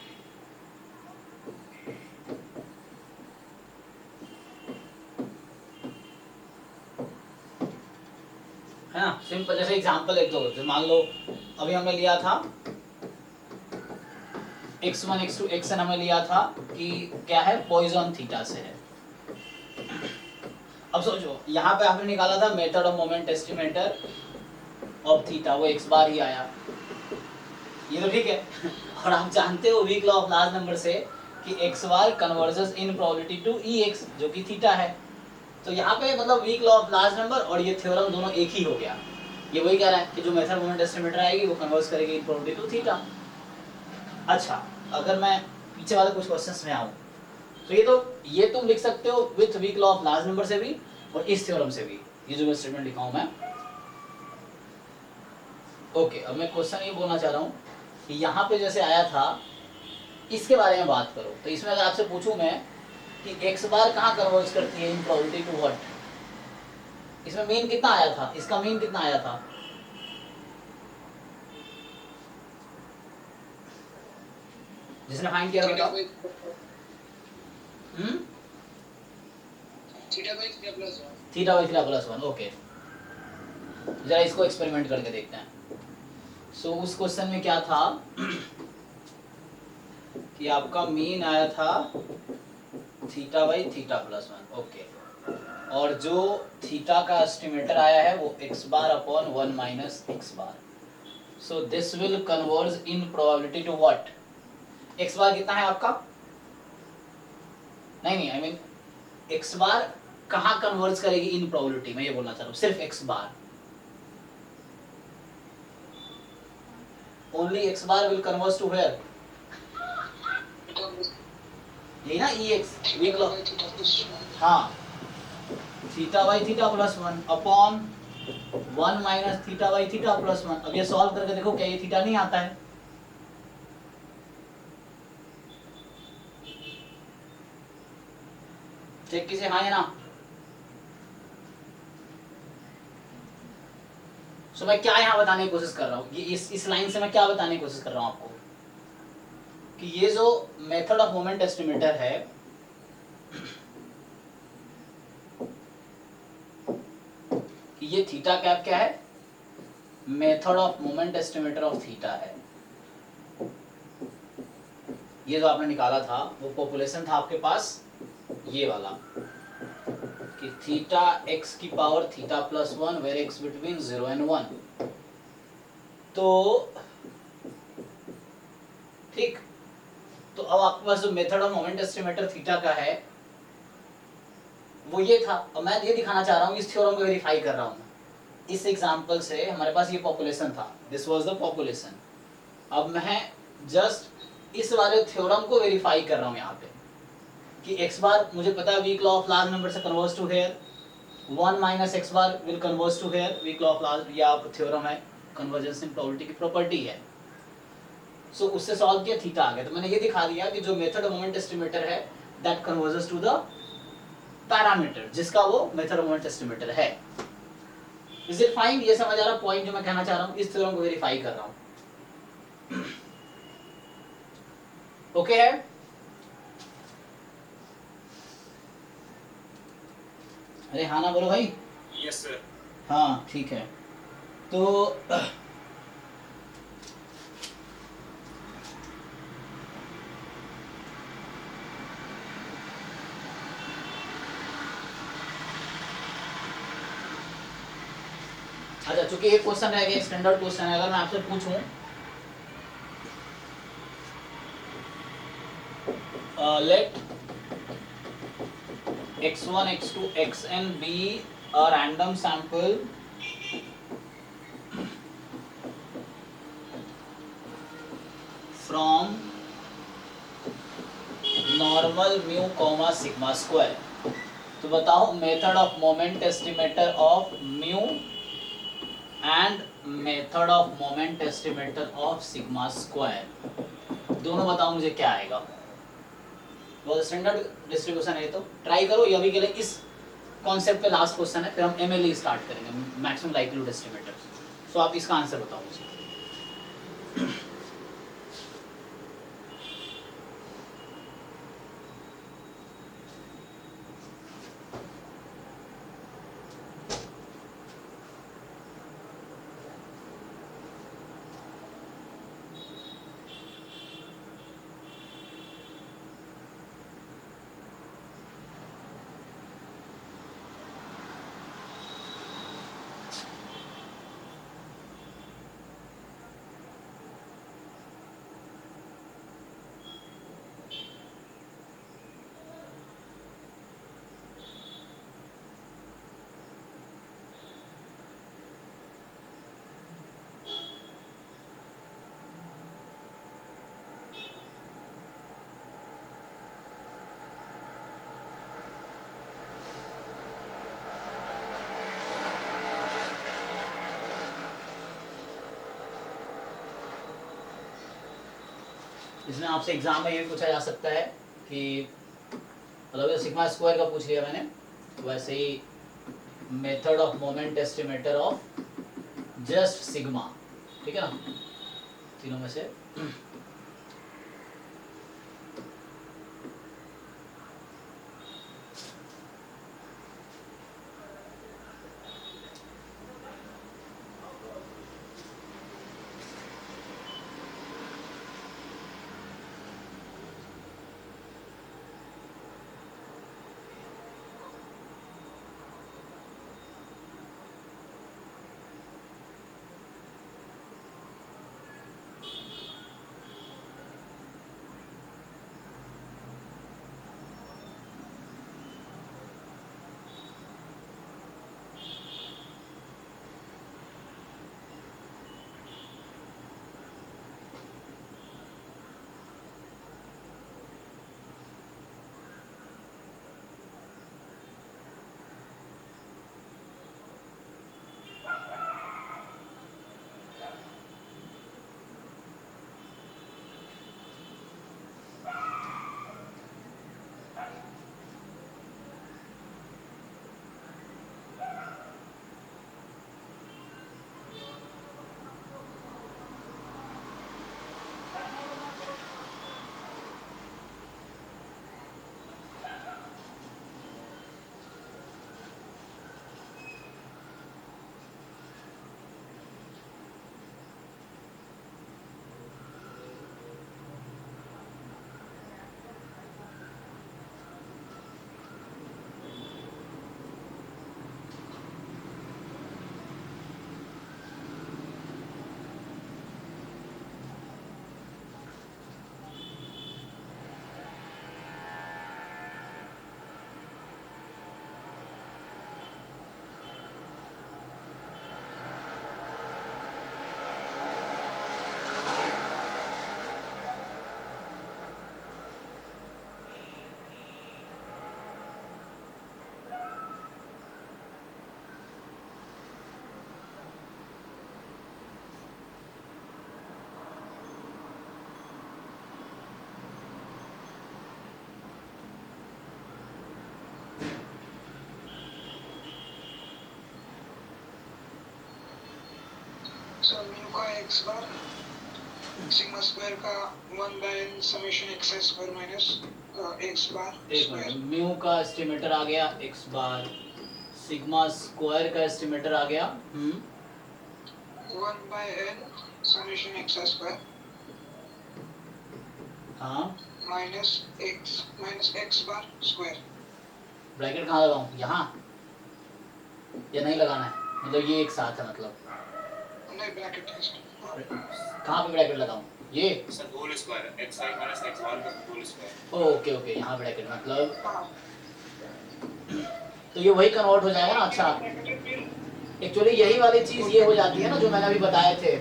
है ना, सिंपल। जैसे एग्जांपल एक दो, जैसे मान लो अभी हमने लिया था x1 x2 xn, हमें लिया था कि क्या है, पॉइजन थीटा से है। अब सोचो यहाँ पे आपने निकाला था method of moment estimator of theta, वो x बार ही आया, ये तो ठीक है। और आप जानते हो weak law of large number से कि x bar converges in probability to ex जो कि थीटा है। तो यहाँ पे मतलब weak law of large number और ये थ्योरम दोनों एक ही हो गया। ये वही कह रहा है कि जो मेथड मोमेंट एस्टिमेटर आएगी वो कन्वर्ज करेगी इन प्रोबेबिलिटी टू थीटा। अच्छा, अगर मैं पीछे वाले कुछ क्वेश्चंस में आऊँ तो ये तुम लिख सकते हो with week law of large number से भी और इस थ्योरम से भी, ये जो मैं स्टेटमेंट लिखा हूँ मैं। ओके, अब मैं क्वेश्चन ये बोलना चाह रहा हूँ कि यहाँ पे जैसे आया था इसके बारे में बात करो। तो इसमें अगर आपसे पूछूं मैं कि x बार कहाँ कन्वर्ज करती है इन प्रोबेबिलिटी टू व्हाट, इसमें मीन कितना आया था, इसका मीन कितना आया था? जिसने फाइंड किया बताओ। Theta by theta plus 1। Theta by theta plus 1। Okay, जरा इसको एक्सपेरिमेंट करके देखते हैं। सो उस क्वेश्चन में क्या था कि आपका मीन आया था theta by theta plus 1। Okay, और जो थीटा का एस्टिमेटर आया है वो x bar upon 1 minus x bar. So this will converge in probability to what? x bar कितना है आपका? नहीं आई मीन x बार कहाँ कन्वर्ज करेगी इन प्रोबेबिलिटी, मैं ये बोलना चाह रहा हूँ, सिर्फ x bar. Only x bar will converge to where? यही ना ex वीक लॉ। हाँ, theta by theta plus 1 upon 1 minus theta by theta plus 1। अब ये सॉल्व करके देखो क्या ये थीटा नहीं आता है? चेक कीजिए हाँ या ना। सो मैं क्या यहाँ बताने की कोशिश कर रहा हूँ, ये इस लाइन से मैं क्या बताने की कोशिश कर रहा हूँ आपको कि ये जो मेथड ऑफ मोमेंट एस्टिमेटर है कि ये थीटा कैप क्या है? Method of moment estimator of theta है। ये जो आपने निकाला था वो पॉपुलेशन था आपके पास ये वाला कि थीटा x की power theta plus 1 where x between 0 and 1। तो ठीक, तो अब आपके पास जो method of moment estimator theta का है वो ये था। और मैं ये दिखाना चाह रहा हूँ, इस थ्योरम को वेरीफाई कर रहा हूँ। इस एग्जांपल से हमारे पास ये पॉपुलेशन था, दिस वाज द पॉपुलेशन। अब मैं जस्ट इस वाले थ्योरम को वेरीफाई कर रहा हूँ यहाँ पे कि x बार मुझे पता है weak law of large number से converge to here, 1 minus x bar will converge to here, weak law of large या थ्योरम है, कन्वर्जेंस इन प्रोबेबिलिटी की प्रॉपर्टी है। सो उससे सॉल्व किया, थीटा आ गया। तो मैंने ये दिखा दिया कि जो मेथड ऑफ मोमेंट एस्टिमेटर है that converges to the parameter जिसका वो मेथड ऑफ मोमेंट एस्टिमेटर है। Is it fine? ये समझ आ रहा पॉइंट जो मैं कहना चाह रहा हूँ, इस थ्योरम को वेरीफाई कर रहा हूँ। ओके है? अरे हाँ ना बोलो भाई। Yes sir. हाँ ठीक है। तो अच्छा, चूंकि एक क्वेश्चन रह गया, स्टैंडर्ड क्वेश्चन है, अगर मैं आपसे पूछूं late x1 x2 xn be a random sample from normal mu comma sigma square, तो बताओ method of moment estimator of mu and method of moment estimator of sigma square, दोनों बताओ मुझे क्या आएगा। बहुत स्टैंडर्ड डिस्ट्रीब्यूशन है, तो ट्राई करो। ये अभी के लिए इस कॉन्सेप्ट पे लास्ट क्वेश्चन है, फिर हम एमएलई स्टार्ट करेंगे, मैक्सिमम लाइक्लीहुड एस्टिमेटर। सो आप इसका आंसर बताओ मुझे। इसमें आपसे एग्जाम में ये भी पूछा जा सकता है कि मतलब सिग्मा स्क्वायर का पूछ लिया मैंने, वैसे ही method of moment estimator of just sigma, ठीक है ना, तीनों में से। सर म्यू का एक्स बार सिग्मा स्क्वायर का 1 by n summation x square minus x bar एक मिनट, स्क्वायर म्यू का एस्टिमेटर आ गया x बार, सिग्मा स्क्वायर का एस्टिमेटर आ गया 1 by n summation x square हाँ, minus x bar square. Bracket कहाँ लगाऊं, यहाँ या नहीं लगाना है, मतलब ये एक साथ है, मतलब नहीं ब्रैकेट है सर। कहाँ पे ब्रैकेट लगाऊं, ये sir whole square x i minus x bar का होल स्क्वायर। ओके ओके, यहाँ ब्रैकेट मतलब, हाँ तो ये वही कन्वर्ट हो जाएगा ना। अच्छा, एक्चुअली यही वाली चीज ये हो जाती है ना जो मैंने अभी बताए थे।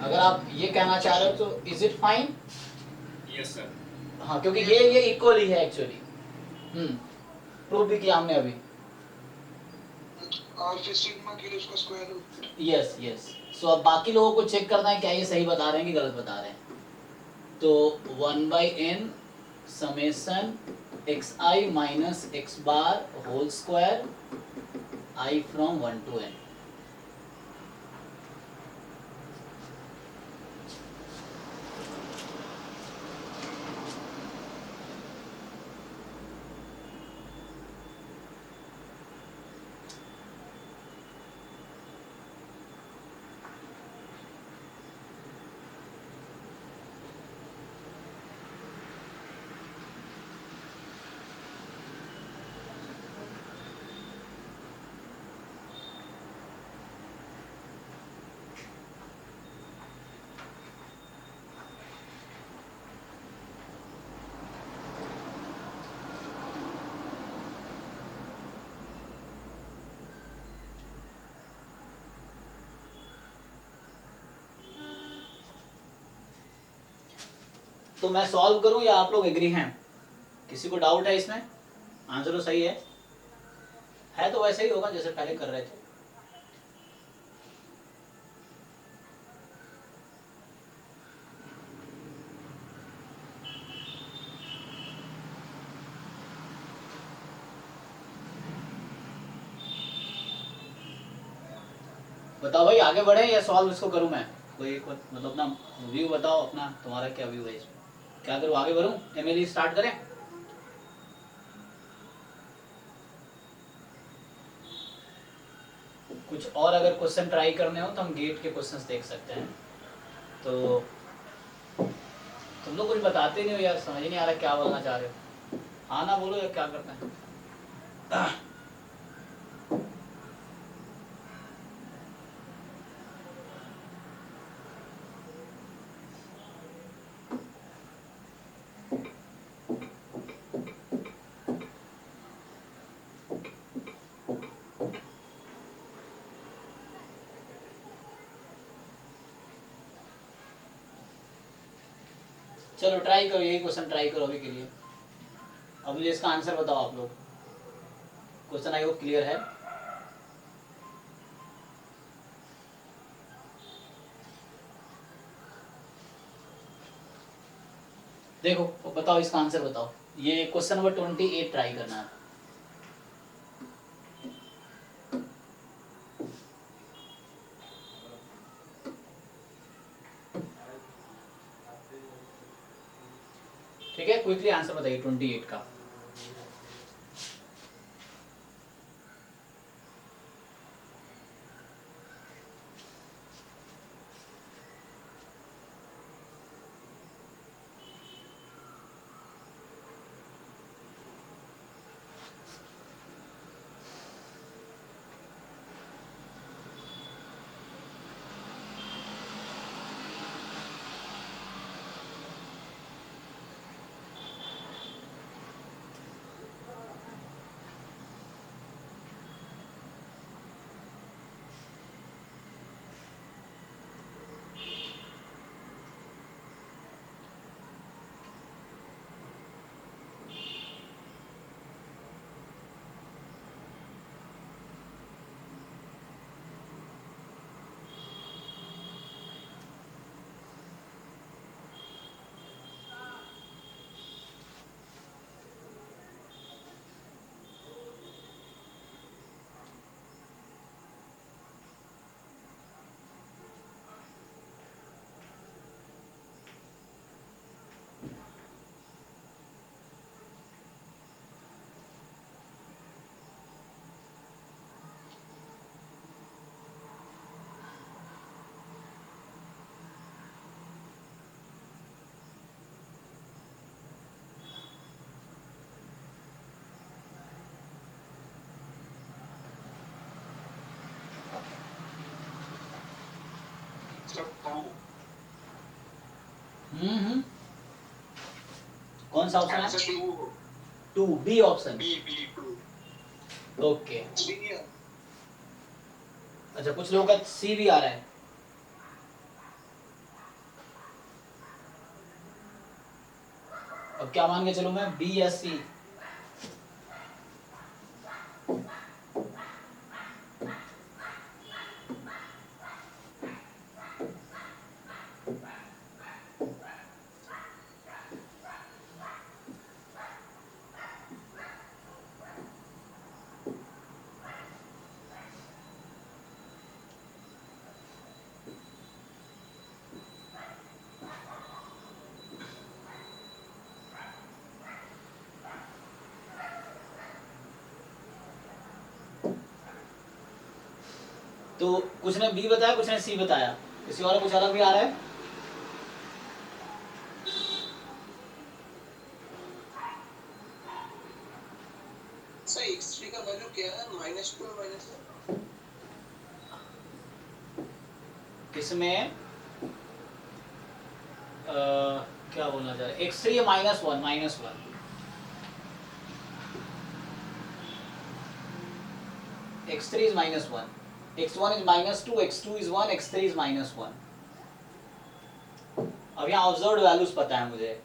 अगर आप ये कहना चाह रहे हो तो is it fine? Yes sir. हाँ, क्योंकि ये इक्वली है एक्चुअली, प्रूव भी किया हमने अभी। और फिर सिग्मा के लिए उसका स्क्वायर रूट। यस यस, सो अब बाकी लोगों को चेक करना है क्या ये सही बता रहे हैं कि गलत बता रहे हैं। तो 1/n summation xi minus x bar whole square i from 1 to n। तो मैं सॉल्व करूं या आप लोग एग्री हैं? किसी को डाउट है इसमें? आंसर तो सही है तो वैसे ही होगा जैसे पहले कर रहे थे। बताओ भाई, आगे बढ़े या सॉल्व इसको करूं मैं? कोई मतलब अपना व्यू बताओ, अपना तुम्हारा क्या व्यू है इसमें? क्या करूं, आगे बढ़ूं, एमएलई स्टार्ट करें? कुछ और अगर क्वेश्चन ट्राई करने हो तो हम गेट के क्वेश्चंस देख सकते हैं। तो तुम लोग कुछ बताते नहीं हो यार, समझ नहीं आ रहा क्या बोलना चाह रहे हो। हाँ ना बोलो या क्या करते हैं? चलो ट्राई करो, यही क्वेश्चन ट्राई करो अभी के लिए। अब मुझे इसका आंसर बताओ आप लोग। क्वेश्चन आई होप क्लियर है। देखो बताओ, इसका आंसर बताओ। ये क्वेश्चन नंबर 28 ट्राई करना है। ठीक है, क्विकली आंसर बताइए 28 का। हम्म, कौन सा ऑप्शन है? 2 बी ऑप्शन। ओके, अच्छा कुछ लोगों का सी भी आ रहा है। अब क्या मान के चलूं मैं, बी या सी? तो कुछ ने बी बताया, कुछ ने सी बताया। किसी और कुछ अलग भी आ रहा है? सर x3 का वैल्यू क्या है? -2 और किसमें क्या बोलना चाह रहे, x3 या -1? -1। x3 is -1, x1 is -2, x2 is 1, x3 is -1। अब यहाँ ऑब्जर्व्ड वैल्यूज पता है मुझे।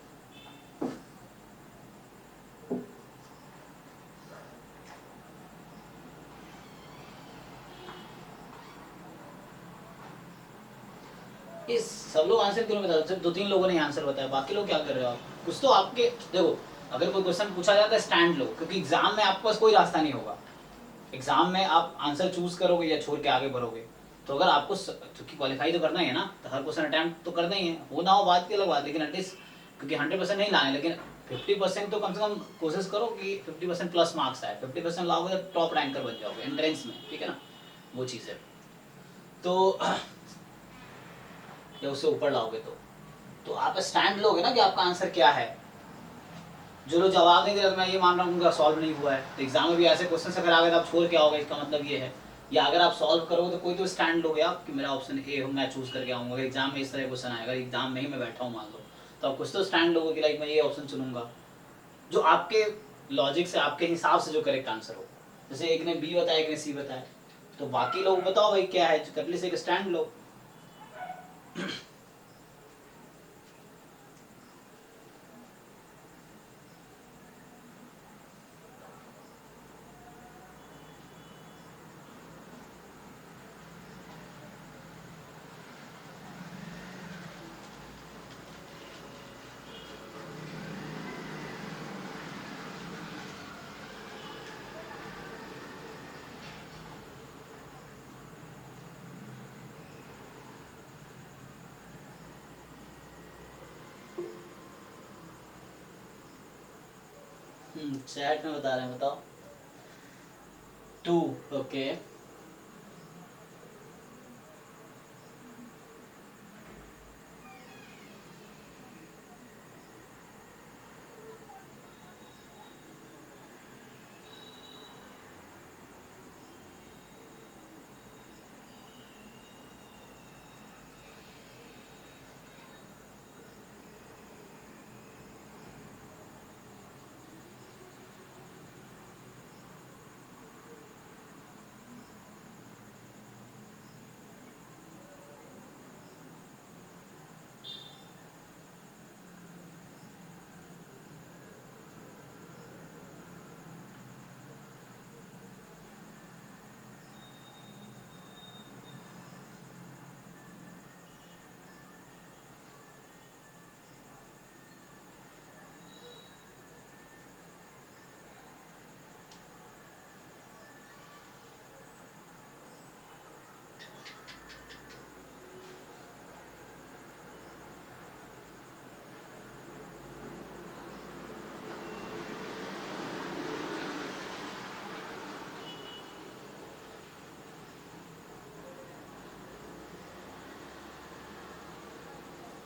इस सब लोग आंसर क्यों नहीं बता? सिर्फ 2-3 लोगों ने आंसर बताया, बाकी लोग क्या कर रहे हो आप? कुछ तो आपके देखो, अगर कोई क्वेश्चन पूछा जाता है स्टैंड लो, क्योंकि एग्जाम में आपके पास कोई रास्ता नहीं होगा। एग्जाम में आप आंसर चूज करोगे या छोड़ के आगे बढ़ोगे। तो अगर आपको क्योंकि क्वालिफाई तो करना ही है ना, तो हर क्वेश्चन अटैम्प्ट तो करना ही है, हो ना हो बात की अलग बात, लेकिन एटलीस्ट क्योंकि 100% नहीं लाने, लेकिन 50% तो कम से कम कोशिश करो कि 50% प्लस मार्क्स आए। 50% लाओगे तो टॉप रैंकर बन जाओगे एंट्रेंस में, ठीक है ना, वो चीज़ है। तो या उससे ऊपर लाओगे तो आप स्टैंड लोगे ना कि आपका आंसर क्या है। जो लोग जवाब नहीं दे रहे, तो मैं ये मान रहा हूँ उनका सॉल्व नहीं हुआ है। तो एग्जाम में भी ऐसे क्वेश्चन अगर आ गए तो आप छोड़ के आओगे, इसका मतलब ये है। या अगर आप सॉल्व करोगे तो कोई तो स्टैंड लोगे आप कि मेरा ऑप्शन ए मैं चूज करके आऊँगा। एग्जाम में इस तरह क्वेश्चन आएगा, एग्जाम में ही मैं बैठा हूँ मान लो, तो आप कुछ तो स्टैंड लोगे कि लाइक मैं ये ऑप्शन चुनूंगा जो आपके लॉजिक से, आपके हिसाब से जो करेक्ट आंसर हो। जैसे एक ने बी बताया, एक ने सी बताया, तो बाकी लोग बताओ भाई क्या है, एटलीस्ट एक स्टैंड लो। चैट में बता रहे हैं, बताओ 2 ओके।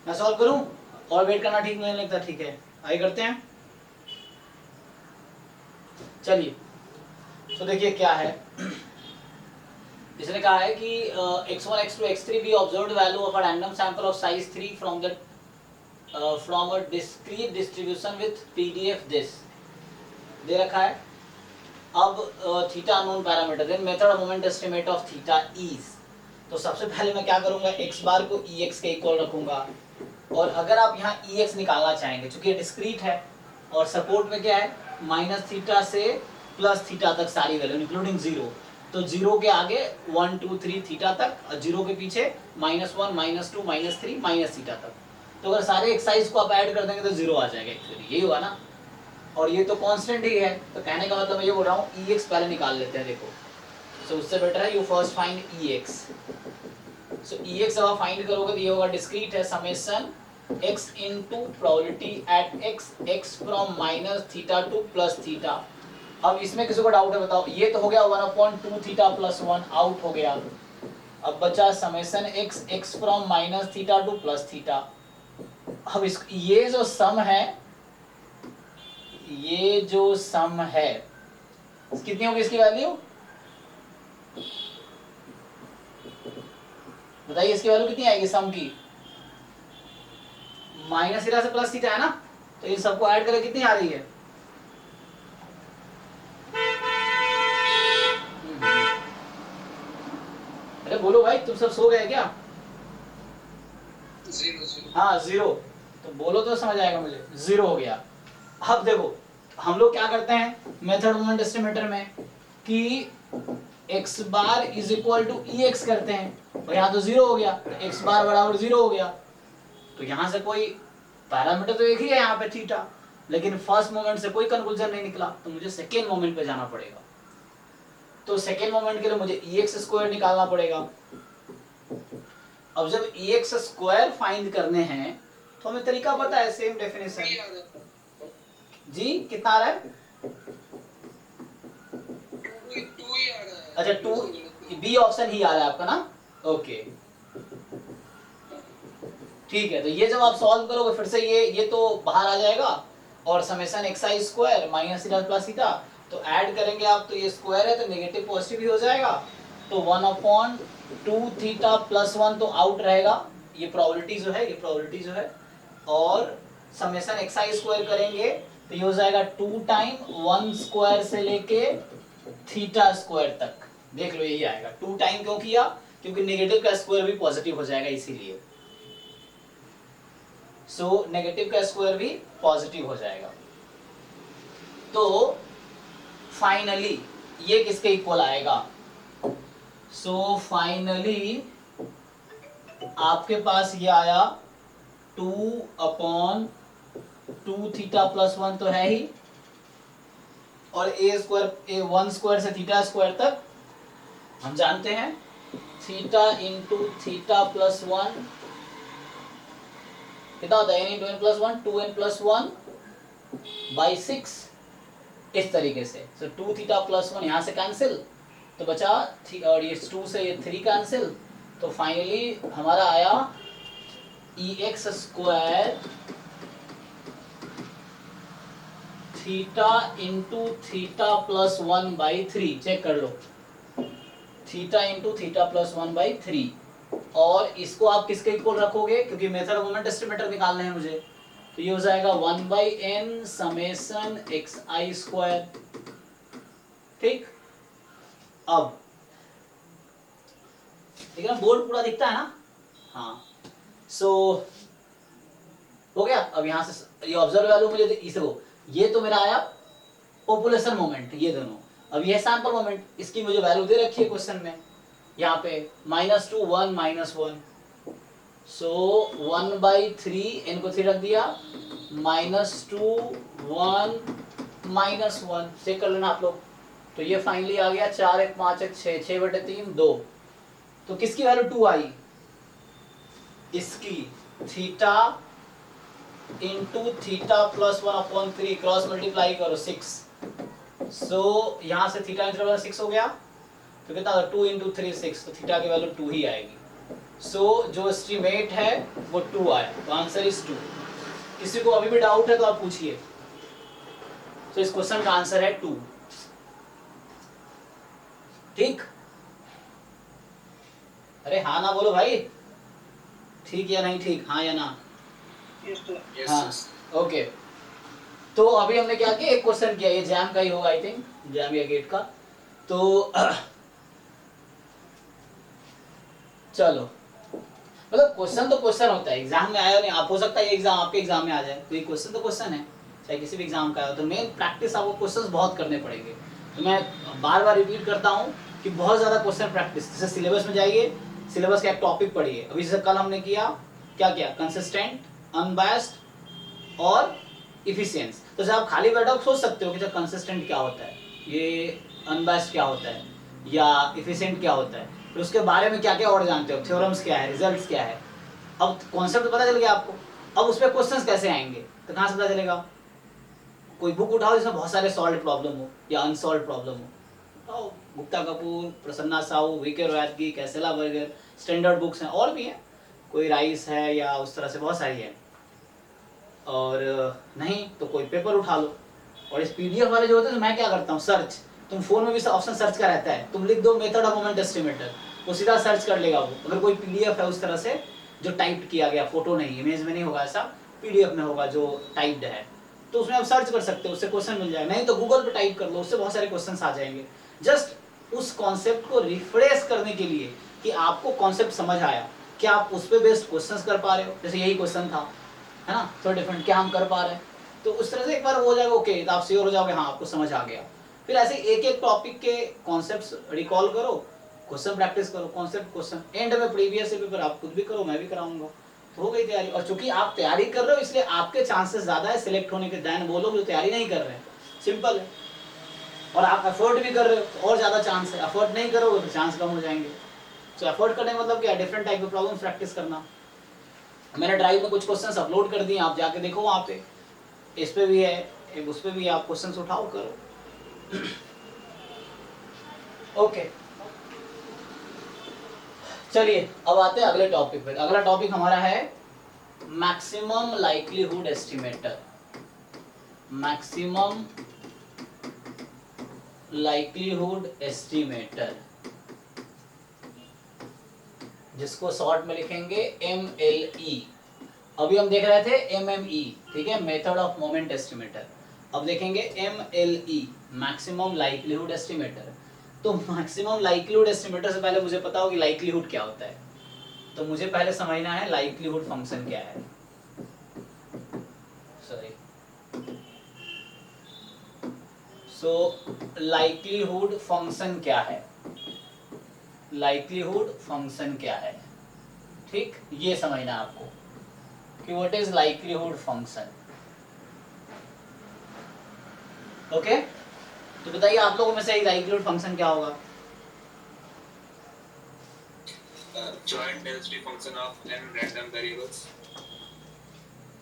मैं सॉल्व करूं और वेट करना ठीक नहीं लगता, ठीक है आइए करते हैं। चलिए तो देखिए क्या है, इसने कहा है कि x1 x2 x3 be observed value of a random sample of size 3 from the from a discrete distribution with PDF this दे रखा है। अब theta unknown parameter, then method of moment estimate of theta is. तो सबसे पहले मैं क्या करूंगा, x बार को ex के इक्वल रखूंगा, और अगर आप यहाँ ex निकालना चाहेंगे, चूंकि डिस्क्रीट है और सपोर्ट में क्या है माइनस थीटा से प्लस थीटा तक सारी वैल्यू इंक्लूडिंग जीरो, तो जीरो के आगे 1 2 3 थीटा तक, और जीरो के पीछे -1 -2 -3 माइनस थीटा तक। तो अगर सारे एक्सरसाइज को आप ऐड कर देंगे तो जीरो आ जाएगा एक्चुअली, यही हुआ ना। और ये तो कांस्टेंट ही है, तो कहने का मतलब मैं ये बोल रहा हूँ ex पहले निकाल लेते हैं। देखो सो उससे बेटर है you first find ex। So ex जब आप फाइंड करोगे तो ये होगा डिस्क्रीट है, summation x into probability at x from minus theta two plus theta. अब इसमें किसी को डाउट है बताओ, ये तो हो गया 1/2 थीटा प्लस 1 आउट हो गया। अब बचा summation x from minus theta two plus theta. अब इस ये जो सम है, ये जो सम है कितनी होगी इसकी वैल्यू बताइए, इसकी वैल्यू कितनी आएगी सम की? माइनस थीटा से प्लस थीटा है ना, तो इन सबको ऐड करके कितनी आ रही है? अरे बोलो भाई, तुम सब सो गए क्या? 0 हाँ 0, तो बोलो तो समझ आएगा मुझे। 0 हो गया। अब देखो हम लोग क्या करते हैं मेथड मोमेंट एस्टिमेटर में कि x bar is equal to ex करते हैं, और यहाँ तो 0 हो गया, तो x बार बराबर 0 हो गया। तो यहाँ से कोई पैरामीटर तो एक ही है यहाँ पे थीटा, लेकिन फर्स्ट मोमेंट से कोई कंक्लूजन नहीं निकला, तो मुझे सेकेंड मोमेंट पे जाना पड़ेगा। तो सेकेंड मोमेंट के लिए मुझे ex स्क्वायर निकालना पड़ेगा। अब जब EX स्क्वायर फाइंड करने हैं तो हमें तरीका पता है, सेम डेफिनेशन। जी कितना आ रहा है? 2 ही आ रहा है। अच्छा 2, बी ऑप्शन ही आ रहा है आपका ना, ओके ठीक है। तो ये जब आप सॉल्व करोगे फिर से ये तो बाहर आ जाएगा, और summation x i square minus theta plus theta, तो ऐड करेंगे आप तो ये स्क्वायर है तो नेगेटिव पॉजिटिव भी हो जाएगा, तो 1/2 थीटा प्लस 1 तो आउट रहेगा, ये प्रोबेबिलिटी जो है, ये प्रोबेबिलिटी जो है, और समेशन एक्स आई स्क्वायर करेंगे तो ये हो जाएगा 2 टाइम 1 स्क्वायर से लेके थीटा स्क्वायर तक। देख लो यही आएगा, 2 टाइम क्यों किया, क्योंकि नेगेटिव का स्क्वायर भी पॉजिटिव हो जाएगा इसीलिए, सो नेगेटिव का स्क्वायर भी पॉजिटिव हो जाएगा। तो फाइनली ये किसके इक्वल आएगा, सो फाइनली आपके पास ये आया 2/2 थीटा प्लस 1 तो है ही, और ए स्क्वायर 1 स्क्वायर से थीटा स्क्वायर तक हम जानते हैं थीटा इंटू थीटा प्लस 1 कितना होता है, n into n plus 1, 2n plus 1 by 6, इस तरीके से। सो 2 थीटा प्लस 1 यहाँ से कैंसिल तो बचा, और ये 2 से ये 3 कैंसिल, तो फाइनली हमारा आया EX square theta into theta plus 1 by 3, check कर लो, theta into theta plus 1 by 3, और इसको आप किसके इक्वल रखोगे, क्योंकि मेथड ऑफ मोमेंट एस्टिमेटर निकालने हैं मुझे, तो ये हो जाएगा 1/n summation x i square. ठीक, अब ठीक है, बोर्ड पूरा दिखता है ना, हाँ, सो हो गया। अब यहाँ से ये ऑब्जर्व वैल्यू मुझे इसको, ये तो मेरा आया पॉपुलेशन मोमेंट, ये दोनों, अब ये सैंपल मोमेंट, इसकी मुझे वैल्यू दे रखी है क्वेश्चन में, यहाँ पे -2 1 -1, सो 1/3 इनको 3 रख दिया, -2 1 -1, चेक कर लेना आप लोग, तो ये फाइनली आ गया 4 1 5 1 6 6/3 2, तो किसकी वैल्यू 2 आई, इसकी, theta into theta plus 1/3 cross multiply करो 6, सो यहाँ से थीटा इंटू 6 हो गया, तो कितना 2 इंटू 3 6, तो थीटा की वैल्यू 2 ही आएगी। सो जो एस्टिमेट है वो 2 आया, तो आंसर इज 2। किसी को अभी भी डाउट है तो आप पूछिए, तो इस क्वेश्चन का आंसर है 2। ठीक, अरे हाँ ना बोलो भाई, ठीक या नहीं ठीक, हाँ या ना, हाँ ओके। तो अभी हमने क्या किया, एक क्वेश्चन किया, ये जैम का ही होगा आई थिंक, जैम या गेट का, तो चलो, मतलब क्वेश्चन तो क्वेश्चन होता है, एग्जाम में आया नहीं, आप हो सकता है एग्जाम आपके एग्जाम में आ जाए, तो ये क्वेश्चन तो क्वेश्चन है, चाहे किसी भी एग्जाम का आया, तो मेन प्रैक्टिस आपको क्वेश्चंस बहुत करने पड़ेंगे। तो मैं बार बार रिपीट करता हूँ कि बहुत ज़्यादा क्वेश्चन प्रैक्टिस, जैसे सिलेबस में जाइए, सिलेबस का एक टॉपिक पढ़िए, अभी जैसे कल हमने किया, क्या किया, कंसिस्टेंट, अनबायस्ड और इफिशिएंस, तो जब आप खाली बैठो सोच सकते हो कि जब कंसिस्टेंट क्या होता है, ये अनबायस्ड क्या होता है, या इफिशिएंट क्या होता है, फिर उसके बारे में क्या क्या और जानते हो, थ्योरम्स क्या है, रिजल्ट्स क्या है, अब कॉन्सेप्ट पता चल गया आपको, अब उस पर क्वेश्चंस कैसे आएंगे, तो कहाँ से पता चलेगा, कोई बुक उठाओ जिसमें बहुत सारे सॉल्व प्रॉब्लम हो या अनसॉल्व प्रॉब्लम हो, उठाओ, Gupta Kapoor, Prasanna Sahu, VK Rohatgi, Casella Berger, standard books हैं, और भी हैं, कोई राइस है या उस तरह से बहुत सारी है, और नहीं तो कोई पेपर उठा लो, और इस PDF वाले जो होते हैं, तो मैं क्या करता हूँ, सर्च, तुम फोन में भी ऑप्शन सर्च का रहता है, तुम लिख दो मेथड ऑफ मोमेंट एस्टिमेटर, वो सीधा सर्च कर लेगा वो, अगर कोई PDF है उस तरह से जो टाइप किया गया, फोटो नहीं, इमेज में नहीं होगा, ऐसा PDF में होगा जो टाइप्ड है, तो उसमें आप सर्च कर सकते हो, उससे क्वेश्चन मिल जाएगा, नहीं तो गूगल पे टाइप कर लो, उससे बहुत सारे क्वेश्चन आ जाएंगे। जस्ट उस कॉन्सेप्ट को रिफ्रेश करने के लिए कि आपको कॉन्सेप्ट समझ आया, क्या आप उस पर बेस्ड क्वेश्चन कर पा रहे हो, जैसे यही क्वेश्चन था, है ना, थोड़ा डिफरेंट, क्या हम कर पा रहे हैं, तो उस तरह से एक बार हो जाएगा, ओके, तो आप श्योर हो जाओगे, हाँ आपको समझ आ गया। फिर ऐसे एक एक टॉपिक के कॉन्सेप्ट्स रिकॉल करो, क्वेश्चन प्रैक्टिस करो, कॉन्सेप्ट क्वेश्चन, एंड में प्रीवियस पेपर आप खुद भी करो, मैं भी कराऊंगा, तो हो गई तैयारी। और चूंकि आप तैयारी कर रहे हो इसलिए आपके चांसेस ज्यादा है सिलेक्ट होने के, दैन वो लोग जो तैयारी नहीं कर रहे हैं, सिंपल है, और आप एफर्ट भी कर रहे हो तो और ज्यादा चांस है, एफर्ट नहीं करोगे तो चांस कम हो जाएंगे। सो एफर्ट करने का मतलब क्या, डिफरेंट टाइप के प्रॉब्लम प्रैक्टिस करना। मैंने ड्राइव में कुछ क्वेश्चंस अपलोड कर दिए, आप जाके देखो वहाँ पे, इस पे भी है, एक उस पे भी है, आप क्वेश्चंस उठाओ करो। ओके चलिए अब आते हैं अगले टॉपिक पे। अगला टॉपिक हमारा है maximum likelihood estimator. Maximum likelihood estimator, जिसको शॉर्ट में लिखेंगे MLE। अभी हम देख रहे थे MME, ठीक है, मेथड ऑफ मोमेंट एस्टिमेटर। अब देखेंगे MLE, मैक्सिमम लाइक्लीहुड एस्टिमेटर। तो मैक्सिमम लाइक्लीहुड एस्टिमेटर से पहले मुझे पता हो कि लाइक्लीहुड क्या होता है, तो मुझे पहले समझना है लाइक्लीहुड फंक्शन क्या है। सॉरी, सो लाइक्लीहुड फंक्शन क्या है, लाइक्लीहुड फंक्शन क्या है, ठीक, ये समझना है आपको कि what is likelihood function. Okay, तो बताइए आप लोगों में से लाइक्लीहुड फंक्शन क्या होगा। joint density function of n random variables.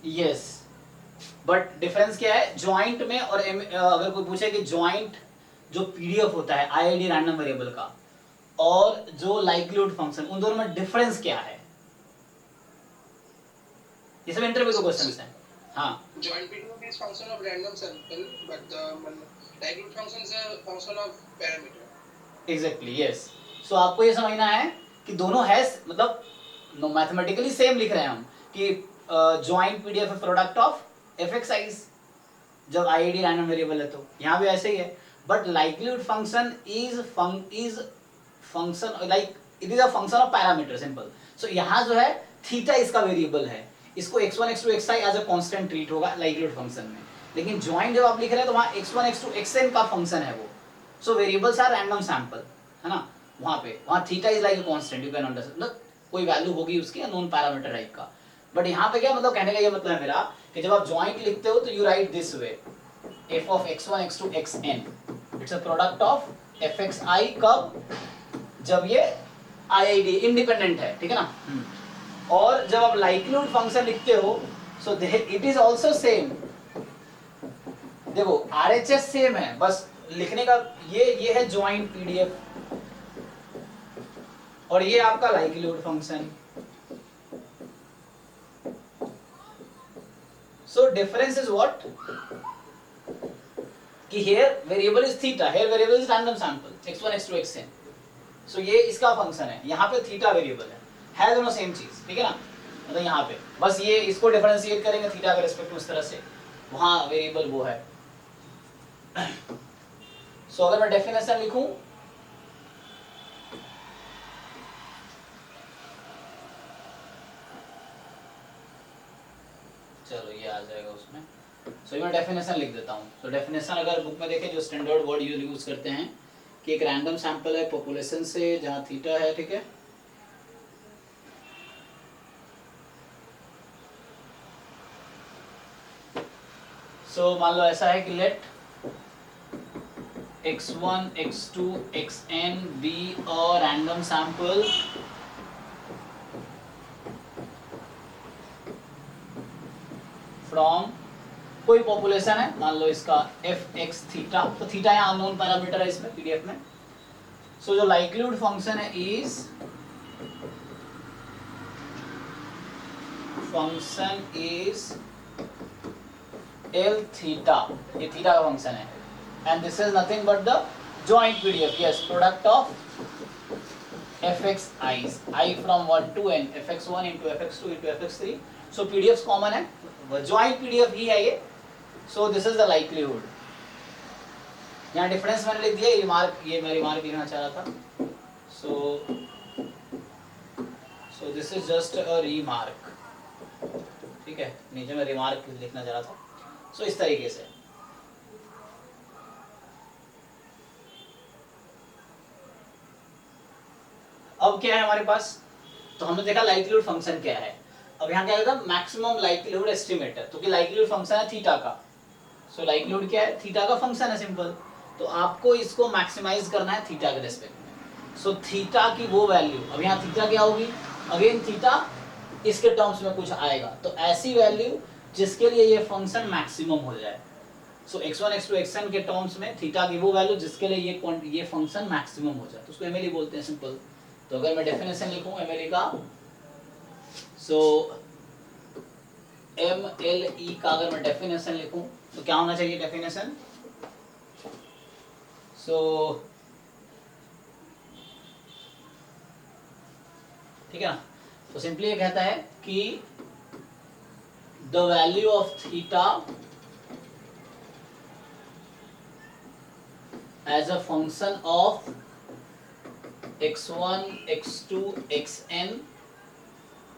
Yes, but difference क्या है जॉइंट में और अगर कोई पूछे कि जॉइंट जो पीडीएफ होता है आईआईडी रैंडम वेरिएबल का और जो लाइक्लीहुड फंक्शन, उन दोनों में डिफरेंस क्या है, ये सब इंटरव्यू के क्वेश्चंस हैं। हाँ, Joint PDF is function of random sample, but the likelihood function is a function of parameter. Exactly yes. So आपको ये समझना है कि दोनों है, मतलब मैथमेटिकली सेम लिख रहे हैं हम कि जॉइंट पीडीएफ है प्रोडक्ट ऑफ fxi's जब आईआईडी रैंडम वेरिएबल है, तो यहाँ भी ऐसे ही है। But likelihood function is function like it is a function of parameter, simple. So यहाँ जो है थीटा इसका वेरिएबल है, इसको x1 x2 xi as a constant treat होगा लाइक्लीहुड फंक्शन में। लेकिन जॉइंट जब आप लिख रहे हैं तो वहाँ x1 x2 xn का फंक्शन है वो। सो वेरिएबल्स आर रैंडम सैंपल, है ना, वहाँ theta is like a constant, you can understand, मतलब कोई वैल्यू होगी उसकी नॉन पैरामीटर टाइप का। बट यहाँ पे क्या मतलब, कहने का ये मतलब है मेरा कि जब आप जॉइंट लिखते हो तो you right this way, f of x1 x2 xn, it's a product of fxi कब, जब ये आईआईडी इंडिपेंडेंट है, ठीक है ना। और जब आप लाइक्लीहुड फंक्शन लिखते हो so it is also same. देखो RHS सेम है, बस लिखने का ये है जॉइंट पीडीएफ और ये आपका likelihood function. So difference is what? कि here variable is theta, here variable is random sample x1 x2 xn. So ये इसका फंक्शन है, यहाँ पे थीटा वेरिएबल है दोनों सेम चीज, ठीक है ना। मतलब यहाँ पे बस ये इसको डिफरेंशिएट करेंगे थीटा के रिस्पेक्ट में इस तरह से, वहाँ वेरिएबल वो है। सो अगर मैं डेफिनेशन लिखूं, चलो ये आ जाएगा उसमें। सो मैं डेफिनेशन लिख देता हूँ। तो डेफिनेशन अगर बुक में देखें जो स्टैंडर्ड वर्ड यूज करते हैं कि एक रैंडम सैंपल है पॉपुलेशन से जहाँ थीटा है, ठीक है। सो मान लो ऐसा है कि let x1 x2 xn be a random sample from कोई पॉपुलेशन है, मान लो इसका fx थीटा, तो थीटा यहाँ अननोन पैरामीटर है इसमें पीडीएफ में। सो जो लाइक्लीहुड फंक्शन है is function is L theta, ये थीटा का फंक्शन है, and this is nothing but the joint PDF, yes, product of fxi's I from 1 to n, fx1 into fx2 into fx3। So PDF common है, joint PDF ही है ये। So this is the likelihood. यहाँ difference मैंने लिख दिया, remark, ये मैं रिमार्क लिखना चाह रहा था। सो this is just a remark, ठीक है, नीचे मैं रिमार्क लिखना चाह रहा था। सो इस तरीके से अब क्या है हमारे पास, तो हमने देखा लाइक्लीहुड फंक्शन क्या है। अब यहाँ क्या आएगा, मैक्सिमम लाइक्लीहुड एस्टिमेटर, तो कि लाइक्लीहुड फंक्शन है थीटा का। सो लाइक्लीहुड क्या है, थीटा का फंक्शन है, सिंपल। तो आपको इसको मैक्सिमाइज करना है थीटा के रिस्पेक्ट में। सो थीटा की वो वैल्यू, अब यहाँ थीटा क्या होगी, अगेन थीटा इसके टर्म्स में कुछ आएगा, तो ऐसी वैल्यू जिसके लिए ये फंक्शन मैक्सिमम हो जाए। सो x1 x2 xn के टर्म्स में थीटा की वो वैल्यू जिसके लिए ये फंक्शन मैक्सिमम हो जाए, तो उसको एमएलई बोलते हैं, सिंपल। तो अगर मैं डेफिनेशन लिखूं एमएलई का, सो एमएलई का अगर मैं डेफिनेशन लिखूं तो क्या होना चाहिए डेफिनेशन, सो ठीक है ना। तो सिंपली ये कहता है कि the value of theta as a function of x1 x2 xn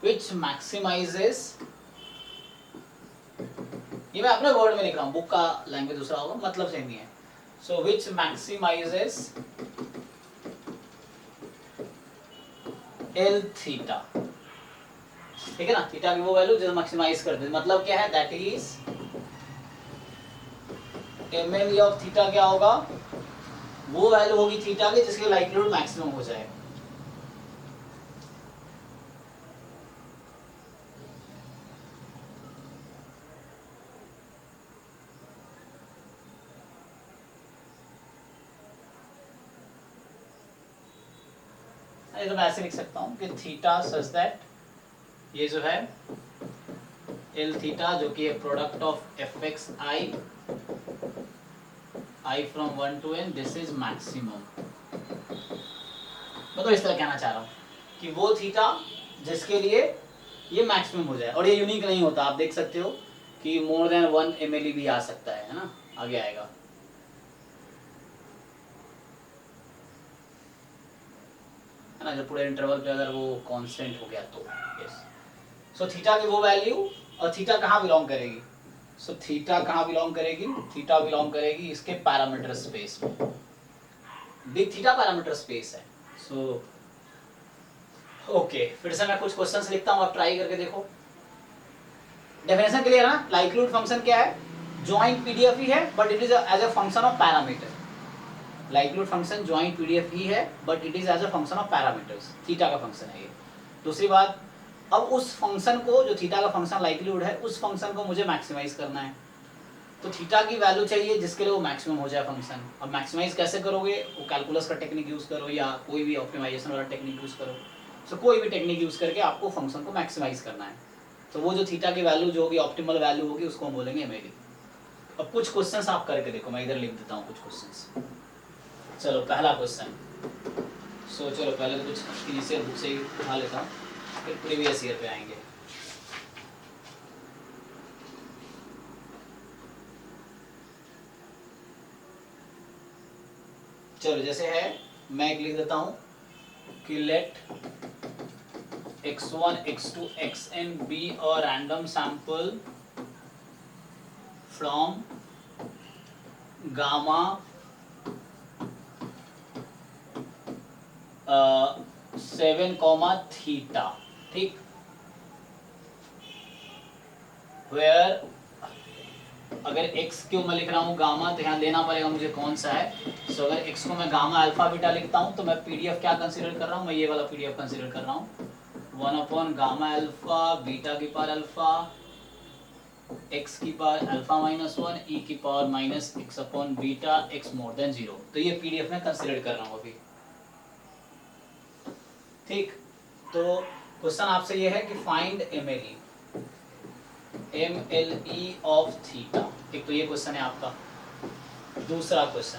which maximizes, ये मैं अपने वर्ड में लिख रहा हूं, बुक का लैंग्वेज दूसरा होगा, मतलब सेम ही है। सो which maximizes L थीटा, ठीक है ना, थीटा की वो वैल्यू जो मैक्सिमाइज कर दे, मतलब क्या है, that is MLE of theta क्या होगा, वो वैल्यू होगी थीटा की जिसकी लाइक्लीहुड मैक्सिमम हो जाए। ये तो मैं ऐसे लिख सकता हूँ कि थीटा सच दैट, ये जो है एल थीटा जो कि product of F x I from 1 to n, this is maximum. मैं तो इस तरह कहना चाह रहा हूँ कि वो थीटा जिसके लिए ये मैक्सिमम हो जाए, और ये यूनिक नहीं होता, आप देख सकते हो कि मोर देन 1 ml भी आ सकता है ना, आगे आएगा। है ना, जो पूरे इंटरवल पे अगर वो कांस्टेंट हो गया तो यस। सो थीटा की वो वैल्यू, और थीटा कहाँ बिलोंग करेगी, सो थीटा कहाँ बिलोंग करेगी, थीटा बिलोंग करेगी इसके पैरामीटर स्पेस में, बिग थीटा पैरामीटर स्पेस है। सो ओके, फिर से मैं कुछ क्वेश्चंस लिखता हूँ, आप ट्राई करके देखो। डेफिनेशन क्लियर है ना, लाइक्लीहुड फंक्शन क्या है, जॉइंट पीडीएफ ही है but it is as a function of parameter. Likelihood function joint PDF ही है but it is as a function of parameters, theta का फंक्शन है ये। दूसरी बात, अब उस फंक्शन को, जो थीटा का फंक्शन लाइक्लीहुड है, उस फंक्शन को मुझे मैक्सिमाइज करना है, तो थीटा की वैल्यू चाहिए जिसके लिए वो मैक्सिमम हो जाए फंक्शन। अब मैक्सिमाइज कैसे करोगे, वो कैलकुलस का टेक्निक यूज करो या कोई भी ऑप्टिमाइजेशन वाला टेक्निक यूज करो, सो कोई भी टेक्निक यूज करके आपको फंक्शन को मैक्सिमाइज करना है। तो वो जो थीटा की वैल्यू जो होगी, ऑप्टिमल वैल्यू होगी, उसको हम बोलेंगे एमएलई। अब कुछ क्वेश्चंस आप करके देखो, मैं इधर लिख देता हूँ कुछ क्वेश्चंस। चलो पहला क्वेश्चन, सो चलो पहले तो कुछ इनिशियल बुक से ही उठा लेता हूँ, फिर प्रीवियस ईयर पे आएंगे। चलो जैसे है, मैं एक लिख देता हूँ कि let x1 x2 xn be a random sample from gamma 7 theta, ठीक, where अगर x क्यों मैं लिख रहा हूँ गामा, तो यहाँ लेना पड़ेगा मुझे कौन सा है। सो अगर x को मैं गामा अल्फा बीटा लिखता हूँ तो मैं पीडीएफ क्या कंसीडर कर रहा हूँ, मैं ये वाला पीडीएफ कंसीडर कर रहा हूँ, 1 गामा अल्फा बीटा की पावर अल्फा x की पावर अल्फा -1 e की power -x upon beta x more than 0। तो ये पीडीएफ में कंसीडर कर रहा हूँ अभी, ठीक। तो क्वेश्चन आपसे ये है कि फाइंड एमएलई ऑफ थीटा, ठीक। तो ये क्वेश्चन है आपका। दूसरा क्वेश्चन,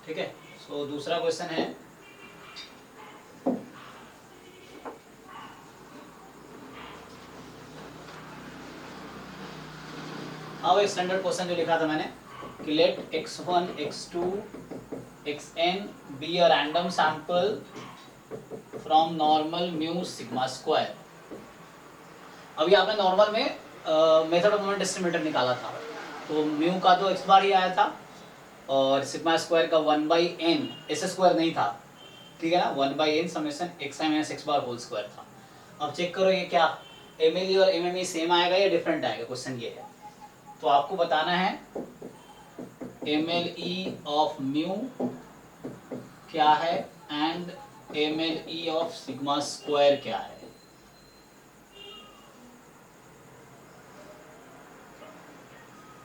ठीक है। सो दूसरा क्वेश्चन है, अब एक स्टैंडर्ड क्वेश्चन जो लिखा था मैंने कि let x1 x2 xn be a random sample from normal mu sigma square. अभी आपने नॉर्मल में मेथड ऑफ मोमेंट एस्टिमेटर निकाला था, तो म्यू का तो x बार ही आया था और सिग्मा स्क्वायर का 1/n, s स्क्वायर नहीं था, ठीक है ना, 1/n summation xi minus x bar whole square था। अब चेक करो ये क्या MLE और MME सेम आएगा या डिफरेंट आएगा, क्वेश्चन ये है। तो आपको बताना है MLE ऑफ म्यू क्या है and MLE of sigma square क्या है।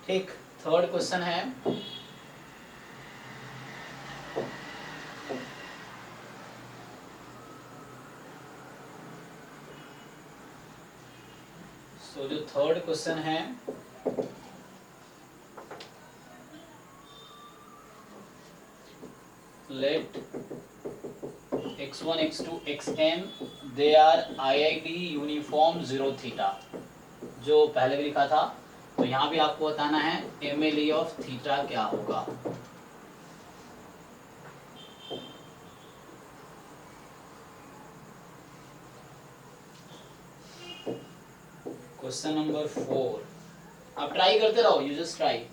ठीक, थर्ड क्वेश्चन है तो जो थर्ड क्वेश्चन है let x1 x2 xn they are IID uniform 0 theta, जो पहले भी लिखा था। तो यहाँ भी आपको बताना है MLE ऑफ थीटा क्या होगा। क्वेश्चन नंबर 4, आप ट्राई करते रहो, you just try.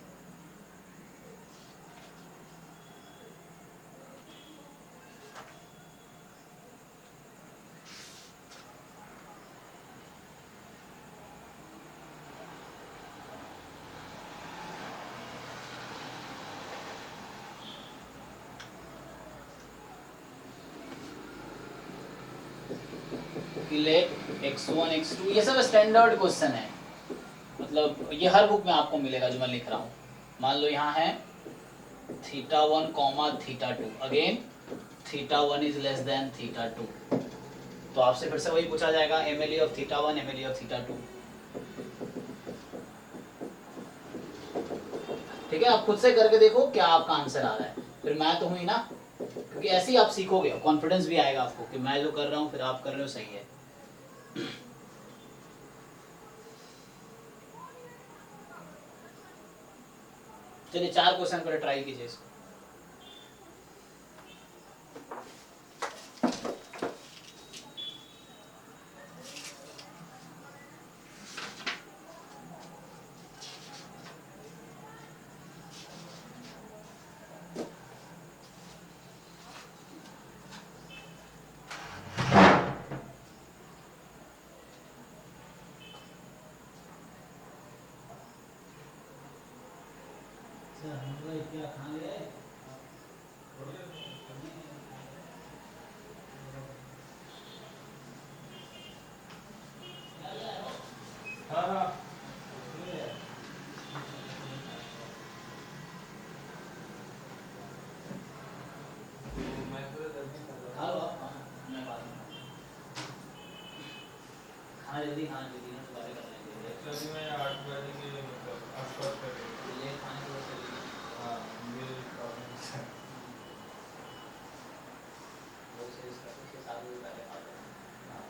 Late x1 x2 ये सब स्टैंडर्ड क्वेश्चन है, मतलब ये हर बुक में आपको मिलेगा जो मैं लिख रहा हूँ। मान लो यहाँ है θ1 comma θ2, again θ1 is less than θ2, तो आपसे फिर से वही पूछा जाएगा MLE ऑफ θ1 MLE ऑफ θ2। ठीक है, आप खुद से करके देखो क्या आपका आंसर आ रहा है, फिर मैं तो हूँ ही ना, क्योंकि ऐसे ही आप सीखोगे, कॉन्फिडेंस भी आएगा आपको कि मैं जो कर रहा हूँ फिर आप कर रहे हो सही है। चलिए 4 क्वेश्चन पर ट्राई कीजिए इसको। क्या खा लिया है? जल्दी खाना जल्दी ना बातें कर लेंगे। एक्चुअली मैं 8 बजे के मतलब आसपास कर रही हूँ। ये खाने की वजह से हाँ मेरी प्रॉब्लम है। वो से इसका उसके साथ भी पहले खा लें। हाँ।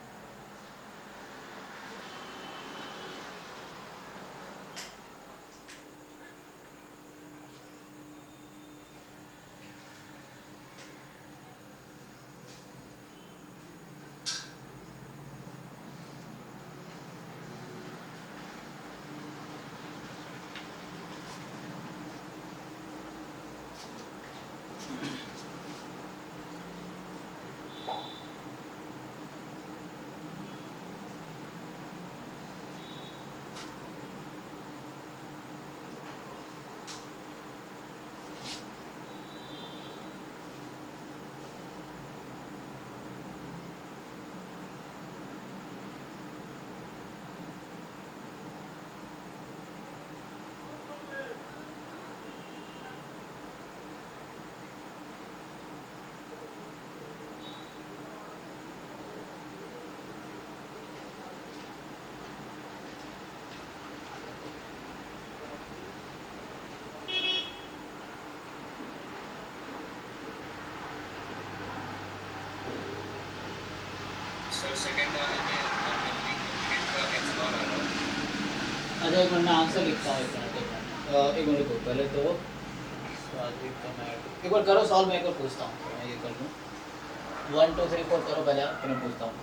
सर सेकंड वाले में x बार आ रहा है। अच्छा एक मिनट मैं आंसर लिखता हूँ, एक मिनट रुको पहले तो साजिद का मैं एक बार करो सॉल्व, मैं एक बार पूछता हूँ, मैं ये कर लूँ 1 2 3 4 करो पहले, फिर मैं पूछता हूँ।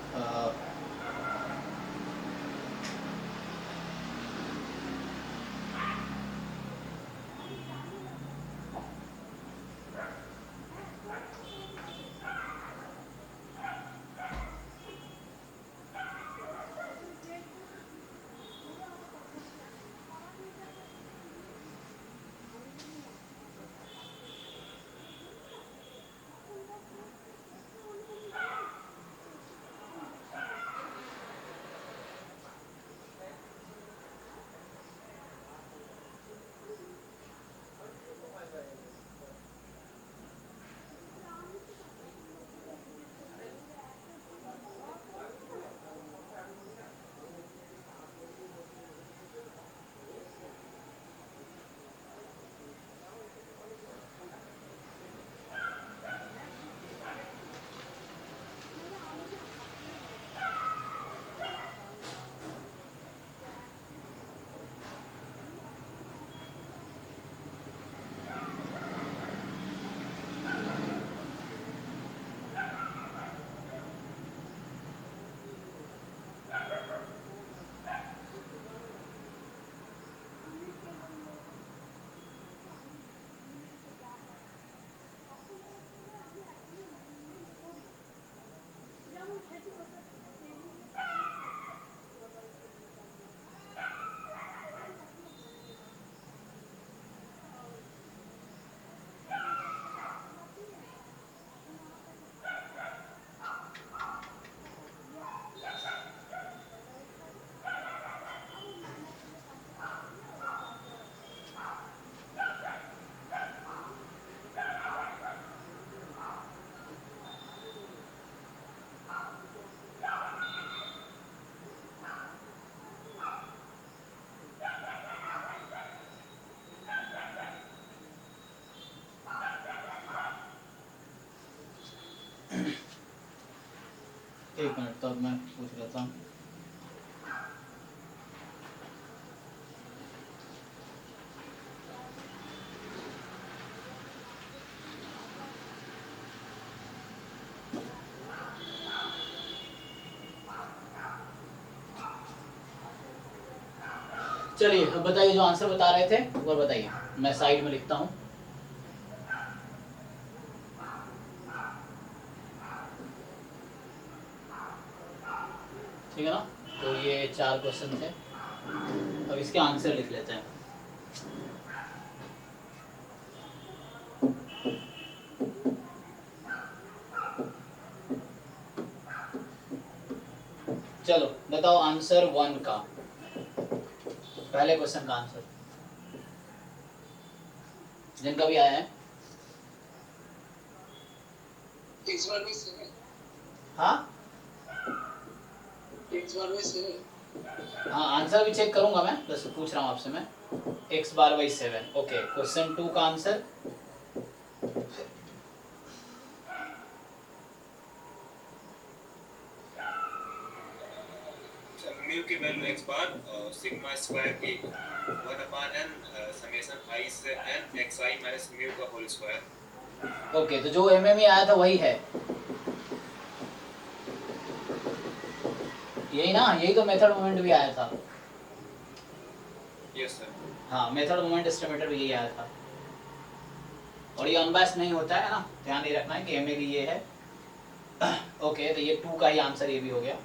एक मिनट, तब मैं पूछ लेता हूँ। चलिए अब बताइए, जो आंसर बता रहे थे एक बार बताइए, मैं साइड में लिखता हूँ। ठीक है ना, तो ये 4 क्वेश्चन थे, अब इसके आंसर लिख लेते हैं। चलो बताओ आंसर 1 का, पहले क्वेश्चन का आंसर जिनका भी आया है। x bar by 7 हाँ x bar by 7 हाँ, आंसर भी चेक करूंगा मैं, बस पूछ रहा हूँ आपसे मैं। x bar by 7। Okay, question 2 का आंसर म्यू की value x bar sigma square की 1/n समेशन i से n xi माइनस म्यू का होल स्क्वायर। ओके, तो जो एमएमई आया था वही है, यही ना, यही तो मेथड मोमेंट भी आया था। Yes sir. हाँ, मेथड मोमेंट एस्टिमेटर भी यही आया था, और ये अनबायस्ड नहीं होता है ना, ध्यान नहीं रखना है कि एमए की ये है। ओके, तो ये 2 का ही आंसर ये भी हो गया।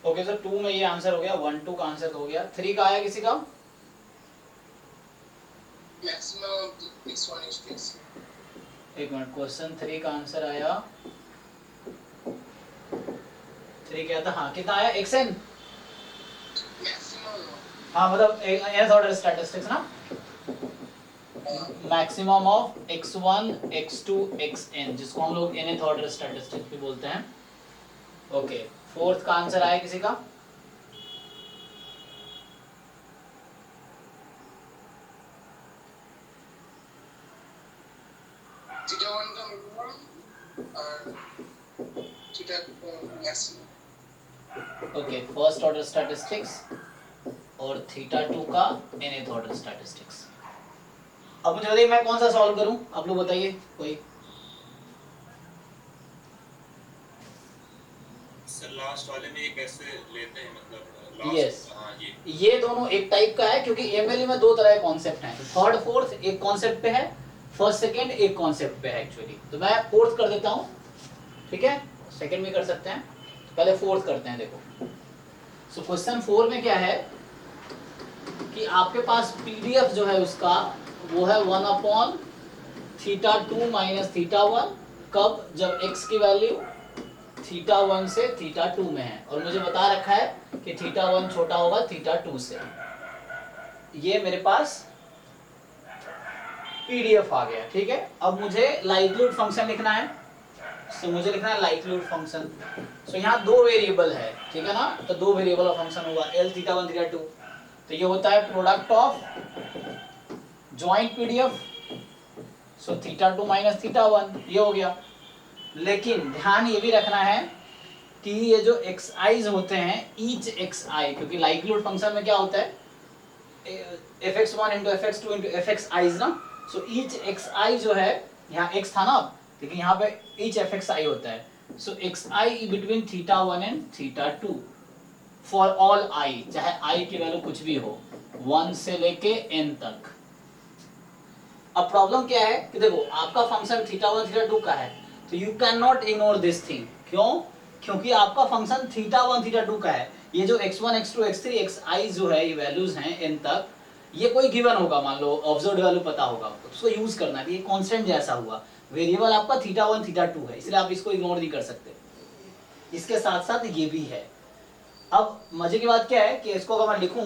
ओके सर, 2 में ये आंसर हो गया, 1 2 का आंसर हो गया। 3 का आया किसी का? maximum x1 x2 एक मिनट, क्वेश्चन 3 का आंसर आया 3 क्या था? हाँ, कितना आया? xn। maximum हाँ, मतलब nth ऑर्डर स्टैटिस्टिक्स ना, maximum of x1 x2 xn, जिसको हम लोग nth ऑर्डर स्टैटिस्टिक्स भी बोलते हैं। ओके, 4th का आंसर आया किसी का? theta 1 का minimum और theta 2 maximum। Okay, first order statistics और थीटा 2 का nth ऑर्डर स्टैटिस्टिक्स। अब मुझे बताइए मैं कौन सा सॉल्व करूं, आप लोग बताइए कोई। सर लास्ट वाले में ये कैसे लेते हैं, मतलब लास्ट? Yes. हाँ ये दोनों एक टाइप का है, क्योंकि एमएलई में 2 तरह के कॉन्सेप्ट हैं। थर्ड फोर्थ एक कॉन्सेप्ट पे है, फर्स्ट सेकंड एक कॉन्सेप्ट पे है एक्चुअली। तो मैं फोर्थ कर देता हूँ, ठीक है, सेकंड भी कर सकते हैं, पहले फोर्थ करते हैं। देखो, सो क्वेश्चन 4 में क्या है, कि आपके पास पीडीएफ जो है उसका वो है 1/θ2 - θ1, कब? जब x की वैल्यू θ1 से θ2 में है, और मुझे बता रखा है कि θ1 छोटा होगा θ2 से। ये मेरे पास पीडीएफ आ गया, ठीक है। अब मुझे लाइक्लीहुड फंक्शन लिखना है, तो मुझे लिखना है लाइक्लीहुड फंक्शन। सो यहाँ दो वेरिएबल है, ठीक है ना, तो दो वेरिएबल का फंक्शन होगा L θ1 θ2। तो ये होता है product of joint PDF, so θ2 - θ1, ये हो गया। लेकिन ध्यान ये भी रखना है कि ये जो xi's होते हैं, ईच xi, क्योंकि लाइक्लीहुड फंक्शन में क्या होता है, fx1 × fx2 × fxi's ना, सो ईच xi जो है, यहाँ x था ना, लेकिन यहाँ पे ईच fxi होता है। So xi between θ1 and θ2 for all i, चाहे i की वैल्यू कुछ भी हो, 1 से लेके n तक। अब प्रॉब्लम क्या है कि देखो आपका फंक्शन θ1 θ2 का है, तो you can not ignore this thing. क्यों? क्योंकि आपका फंक्शन θ1 θ2 का है। ये जो x1 x2 x3 xi जो है, ये वैल्यूज हैं n तक, ये कोई गिवन होगा, मान लो ऑब्जर्व्ड वैल्यू पता होगा, तो उसको यूज करना है। ये कांस्टेंट जैसा हुआ, वेरिएबल आपका θ1 θ2 है, इसलिए आप इसको इग्नोर नहीं कर सकते। इसके साथ साथ ये भी है। अब मजे की बात क्या है कि इसको अगर मैं लिखूं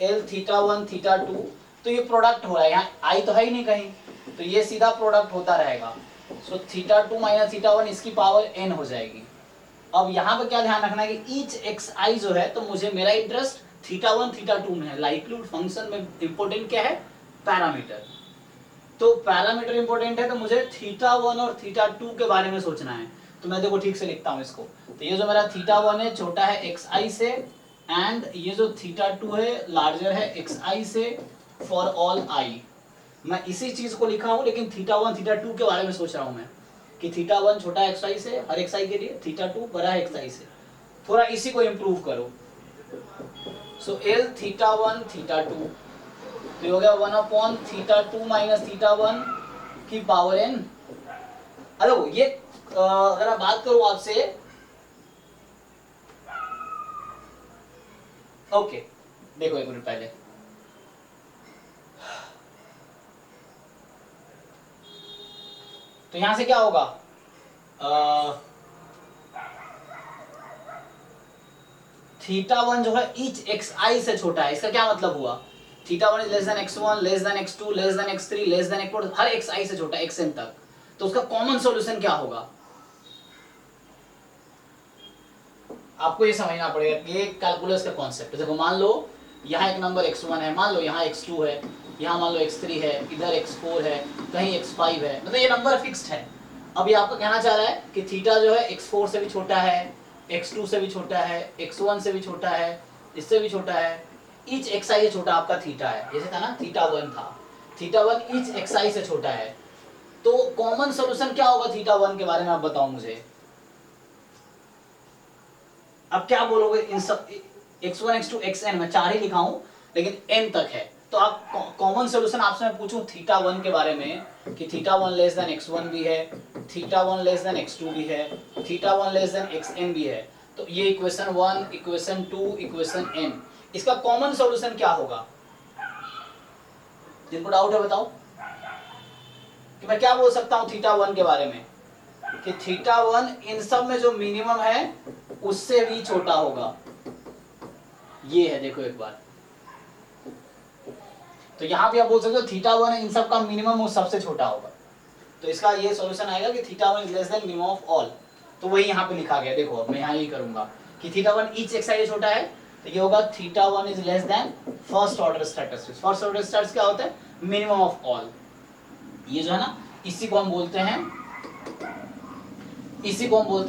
L θ1 θ2, तो ये प्रोडक्ट हो रहा है, यहाँ i तो है ही नहीं कहीं, तो ये सीधा प्रोडक्ट होता रहेगा। सो θ2 - θ1 इसकी पावर n हो जाएगी। अब यहाँ पे क्या ध्यान रखना है कि ईच xi जो है, तो मुझे मेरा इंटरेस्ट θ1 θ2 में है। लाइक्लीहुड फंक्शन में इंपॉर्टेंट क्या है? पैरामीटर। तो पैरामीटर इंपॉर्टेंट है, तो मुझे θ1 और θ2 के बारे में सोचना है। तो मैं देखो ठीक से लिखता हूँ इसको। तो ये जो मेरा θ1 है छोटा है xi से, एंड ये जो θ2 है लार्जर है xi से फॉर ऑल i। मैं इसी चीज को लिखा हूँ, लेकिन θ1 θ2 के बारे में सोच रहा हूँ मैं कि θ1 छोटा है xi से, हर xi के लिए, θ2 बड़ा है xi से। थोड़ा इसी को इम्प्रूव करो। सो L θ1 θ2 तो हो गया 1/θ2 - θ1 की पावर n। अरे ये अगर मैं बात करूं आपसे, ओके देखो एक मिनट पहले, तो यहां से क्या होगा, θ1 जो है ईच xi से छोटा है। इसका क्या मतलब हुआ? θ1 is less than x1 less than x2 less than x3 less than x4, her xi से छोटा xn तक। तो उसका कॉमन सॉल्यूशन क्या होगा? आपको ये समझना पड़ेगा कि ये कैलकुलस का कॉन्सेप्ट है। देखो मान लो यहाँ एक नंबर x1 है, मान लो यहाँ x2 है, यहाँ मान लो x3 है, इधर x4 है, कहीं x5 है, मतलब ये नंबर फिक्स्ड है। अब ये आपको कहना चाह रहा है कि थीटा जो है x4 से भी छोटा है, x2 से भी छोटा है, x1 से भी छोटा है, इससे भी छोटा है, ईच xi से छोटा आपका थीटा है। जैसे था ना θ1 था, θ1 ईच xi से छोटा है। तो कॉमन सॉल्यूशन क्या होगा θ1 के बारे में आप बताओ मुझे। अब क्या बोलोगे? इन सब x1 x2 xn मैं 4 ही लिखा हूं, लेकिन n तक है। तो आप कॉमन सॉल्यूशन आपसे मैं पूछूं θ1 के बारे में कि θ1 लेस देन x1 भी है, θ1 लेस देन x2 भी है, θ1 लेस देन xn भी है, तो ये इक्वेशन 1, इक्वेशन 2, इक्वेशन n, इसका कॉमन सॉल्यूशन क्या होगा? जिनको डाउट है बताओ कि मैं क्या बोल सकता हूं θ1 के बारे में कि θ1 इन सब में जो मिनिमम है उससे भी छोटा होगा। ये है, देखो एक बार, तो यहां भी आप बोल सकते हो θ1 इन सब का मिनिमम उस सबसे छोटा होगा। तो इसका ये सॉल्यूशन आएगा कि θ1 is less than minimum of all. तो वही यहां पे लिखा गया, देखो मैं यहां यही करूंगा कि θ1 ईच xi से छोटा है, तो ये होगा θ1 is less than first order statistics. First order statistics क्या होता है? Minimum of all. ये जो है ना, इसी को हम बोलते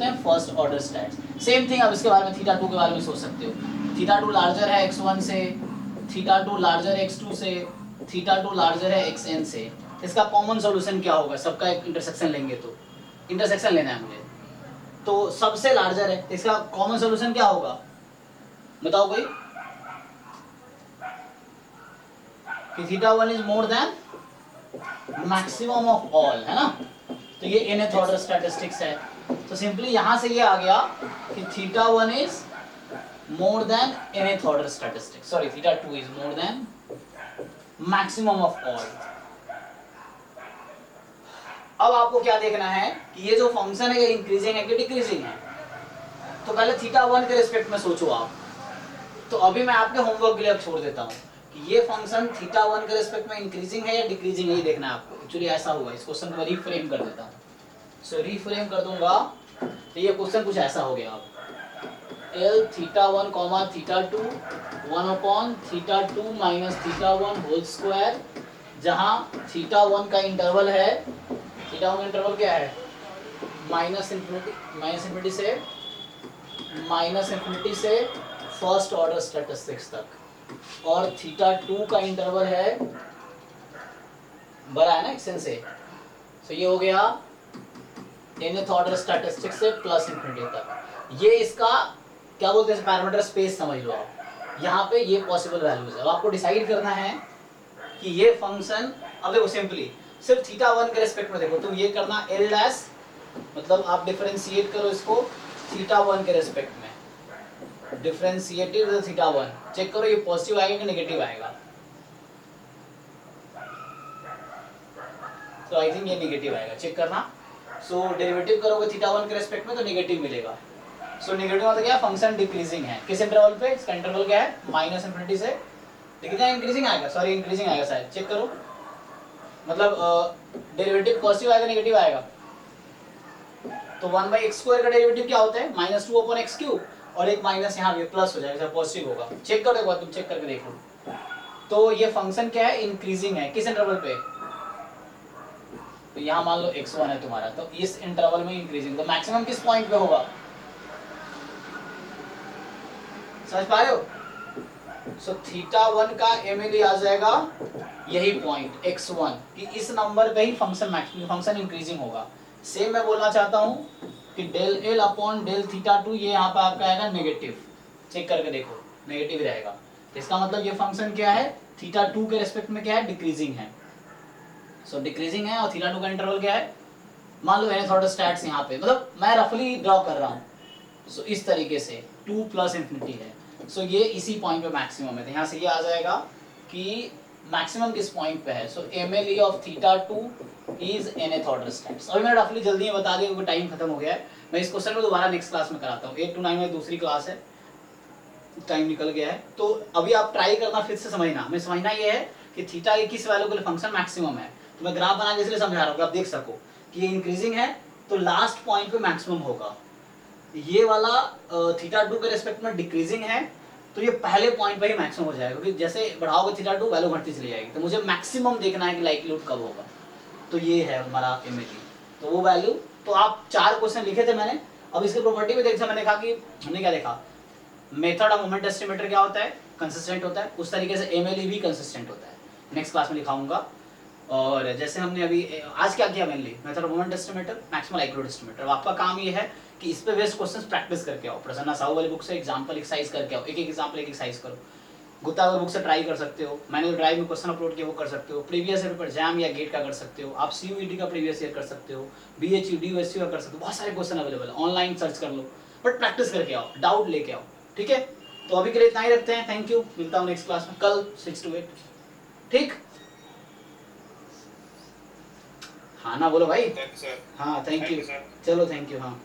हैं first order stats. Same thing अब इसके बारे में θ2 के बारे में सोच सकते हो। θ2 लार्जर है x1 से, θ2 लार्जर है x2 से, θ2 लार्जर है xn से। इसका कॉमन सॉल्यूशन क्या होगा? सबका एक इंटरसेक्शन लेंगे, तो इंटरसेक्शन लेना है मुझे, तो सबसे लार्जर है, इसका कॉमन सॉल्यूशन क्या होगा बताओ कोई? कि θ1 is more than maximum of all, है ना। तो ये nth ऑर्डर स्टैटिस्टिक्स है। तो सिंपली यहां से ये आ गया कि θ1 is more than nth order statistic. Sorry, theta 2 is more than maximum of all. अब आपको क्या देखना है कि ये जो फंक्शन है ये इंक्रीजिंग है कि डिक्रीजिंग है। तो पहले थीटा 1 के रिस्पेक्ट में सोचो आप। तो अभी मैं आपके होमवर्क के लिए अब छोड़ देता हूँ कि ये फंक्शन थीटा 1 के रिस्पेक्ट में इंक्रीजिंग है या डिक्रीजिंग है, ये देखना है आपको। एक्चुअली ऐसा हुआ, इस क्वेश्चन को मैं रीफ्रेम कर देता हूँ। सो रीफ्रेम कर दूंगा तो ये क्वेश्चन कुछ ऐसा हो गया। अब L theta 1 comma theta 2 1 upon theta 2 minus theta 1 whole square, जहाँ थीटा 1 का इंटरवल है, थीटा 1 का इंटरवल क्या है, माइनस इन्फिनिटी से फर्स्ट ऑर्डर स्टैटिस्टिक्स तक, और थीटा 2 का इंटरवल है, बड़ा है ना एक्शन से, तो ये हो गया nth ऑर्डर स्टैटिस्टिक्स से प्लस इन्फिनिटी तक। ये इसका क्या बोलते हैं, पैरामीटर स्पेस समझ लो आप। यहाँ पे ये पॉसिबल वैल्यूज है। अब आपको डिसाइड करना है कि ये फंक्शन, अब देखो सिंपली सिर्फ थीटा 1 के रेस्पेक्ट में देखो, तो ये करना एल डैश, मतलब आप डिफरेंशिएट करो इसको थीटा 1 के रेस्पेक्ट में, डिफरेंशिएटेड विद थीटा 1। चेक करो ये पॉजिटिव आएगा कि नेगेटिव आएगा। तो आई थिंक ये नेगेटिव आएगा, चेक करना। सो डेरिवेटिव करोगे थीटा 1 के रेस्पेक्ट में तो नेगेटिव मिलेगा। सो नेगेटिव मतलब क्या है, फंक्शन डिक्रीजिंग है। किस इंटरवल पे, इसका इंटरवल क्या है, माइनस इन्फिनिटी से, लेकिन यहाँ इंक्रीजिंग आएगा, सॉरी इंक्रीजिंग आएगा शायद, चेक करो। मतलब डेरिवेटिव पॉजिटिव आएगा नेगेटिव आएगा। तो 1/x² का डेरिवेटिव क्या होता है, -2/x³, और एक माइनस यहाँ भी प्लस हो जाएगा, पॉजिटिव होगा। चेक करो एक बार, तुम चेक करके देखो। तो ये फंक्शन क्या है, इंक्रीजिंग है। किस इंटरवल पे, तो यहाँ मान लो x1 है तुम्हारा, तो इस इंटरवल में इंक्रीजिंग, तो मैक्सिमम किस पॉइंट पे होगा, समझ पा रहे हो। सो थीटा 1 का MLE आ जाएगा यही पॉइंट x1, कि इस नंबर पे ही फंक्शन इंक्रीजिंग होगा। सेम मैं बोलना चाहता हूँ कि del L upon del theta 2, ये यहाँ पे आपका आएगा नेगेटिव। चेक करके देखो नेगेटिव रहेगा, इसका मतलब ये फंक्शन क्या है, थीटा 2 के रेस्पेक्ट में क्या है, डिक्रीजिंग है। सो डिक्रीजिंग है, और थीटा 2 का इंटरवल क्या है, मान लो nth ऑर्डर स्टैट्स यहाँ पे, मतलब मैं रफली ड्रॉ कर रहा हूँ। सो इस तरीके से 2 प्लस इन्फिनिटी है। सो ये इसी पॉइंट पे मैक्सिमम है, तो यहाँ से ये आ जाएगा कि मैक्सिमम किस पॉइंट पे है। सो MLE of theta 2 is nth order stats. अभी मैं रफली जल्दी में बता दिया क्योंकि टाइम खत्म हो गया है। मैं इस क्वेश्चन को दोबारा नेक्स्ट क्लास में कराता हूँ, 8 to 9 में दूसरी क्लास है, टाइम निकल गया है। तो अभी आप ट्राई करना फिर से समझना। मैं समझना ये है कि थीटा के किस वैल्यू के लिए फंक्शन मैक्सिमम है। तो मैं ग्राफ बना के इसलिए समझा रहा हूँ कि आप देख सको कि ये इंक्रीजिंग है, तो लास्ट पॉइंट पे मैक्सिमम होगा। ये वाला थीटा 2 के रेस्पेक्ट में डिक्रीजिंग है, तो ये पहले पॉइंट पे ही मैक्सिमम हो जाएगा, क्योंकि जैसे बढ़ाओगे थीटा 2 वैल्यू घटती चली जाएगी। तो मुझे मैक्सिमम देखना है कि लाइक्लीहुड कब होगा, तो ये है हमारा MLE। तो वो वैल्यू, तो आप 4 क्वेश्चन लिखे थे मैंने। अब इसके प्रॉपर्टी में देखा, मैंने कहा कि हमने क्या देखा, मेथड ऑफ मोमेंट एस्टिमेटर क्या होता है, कंसिस्टेंट होता है, उस तरीके से MLE भी कंसिस्टेंट होता है। नेक्स्ट क्लास में दिखाऊंगा। और जैसे हमने अभी आज क्या किया, mainly method of moment estimator, maximum likelihood estimator. आपका काम ये है कि इस पे बेस्ड क्वेश्चंस प्रैक्टिस करके आओ। प्रसन्ना साहू वाली बुक से एग्जांपल एक्सरसाइज करके आओ, एक एग्जांपल एक एक्सरसाइज करो। गुप्ता वाली बुक से ट्राई कर सकते हो, मैंने जो ड्राइव में क्वेश्चन अपलोड किया वो कर सकते हो। प्रीवियस ईयर पेपर जैम या गेट का कर सकते हो आप, CUET का प्रीवियस ईयर कर सकते हो, BHU DOSU का कर सकते हो। बहुत सारे क्वेश्चन अवेलेबल है, ऑनलाइन सर्च कर लो, बट प्रैक्टिस करके आओ, डाउट लेके आओ, ठीक है। तो अभी के लिए इतना ही रखते हैं। थैंक यू, मिलता हूँ नेक्स्ट क्लास में कल 6 to 8, ठीक। हाँ ना बोलो भाई। Thank you sir. हाँ थैंक यू, सर। चलो थैंक यू। हाँ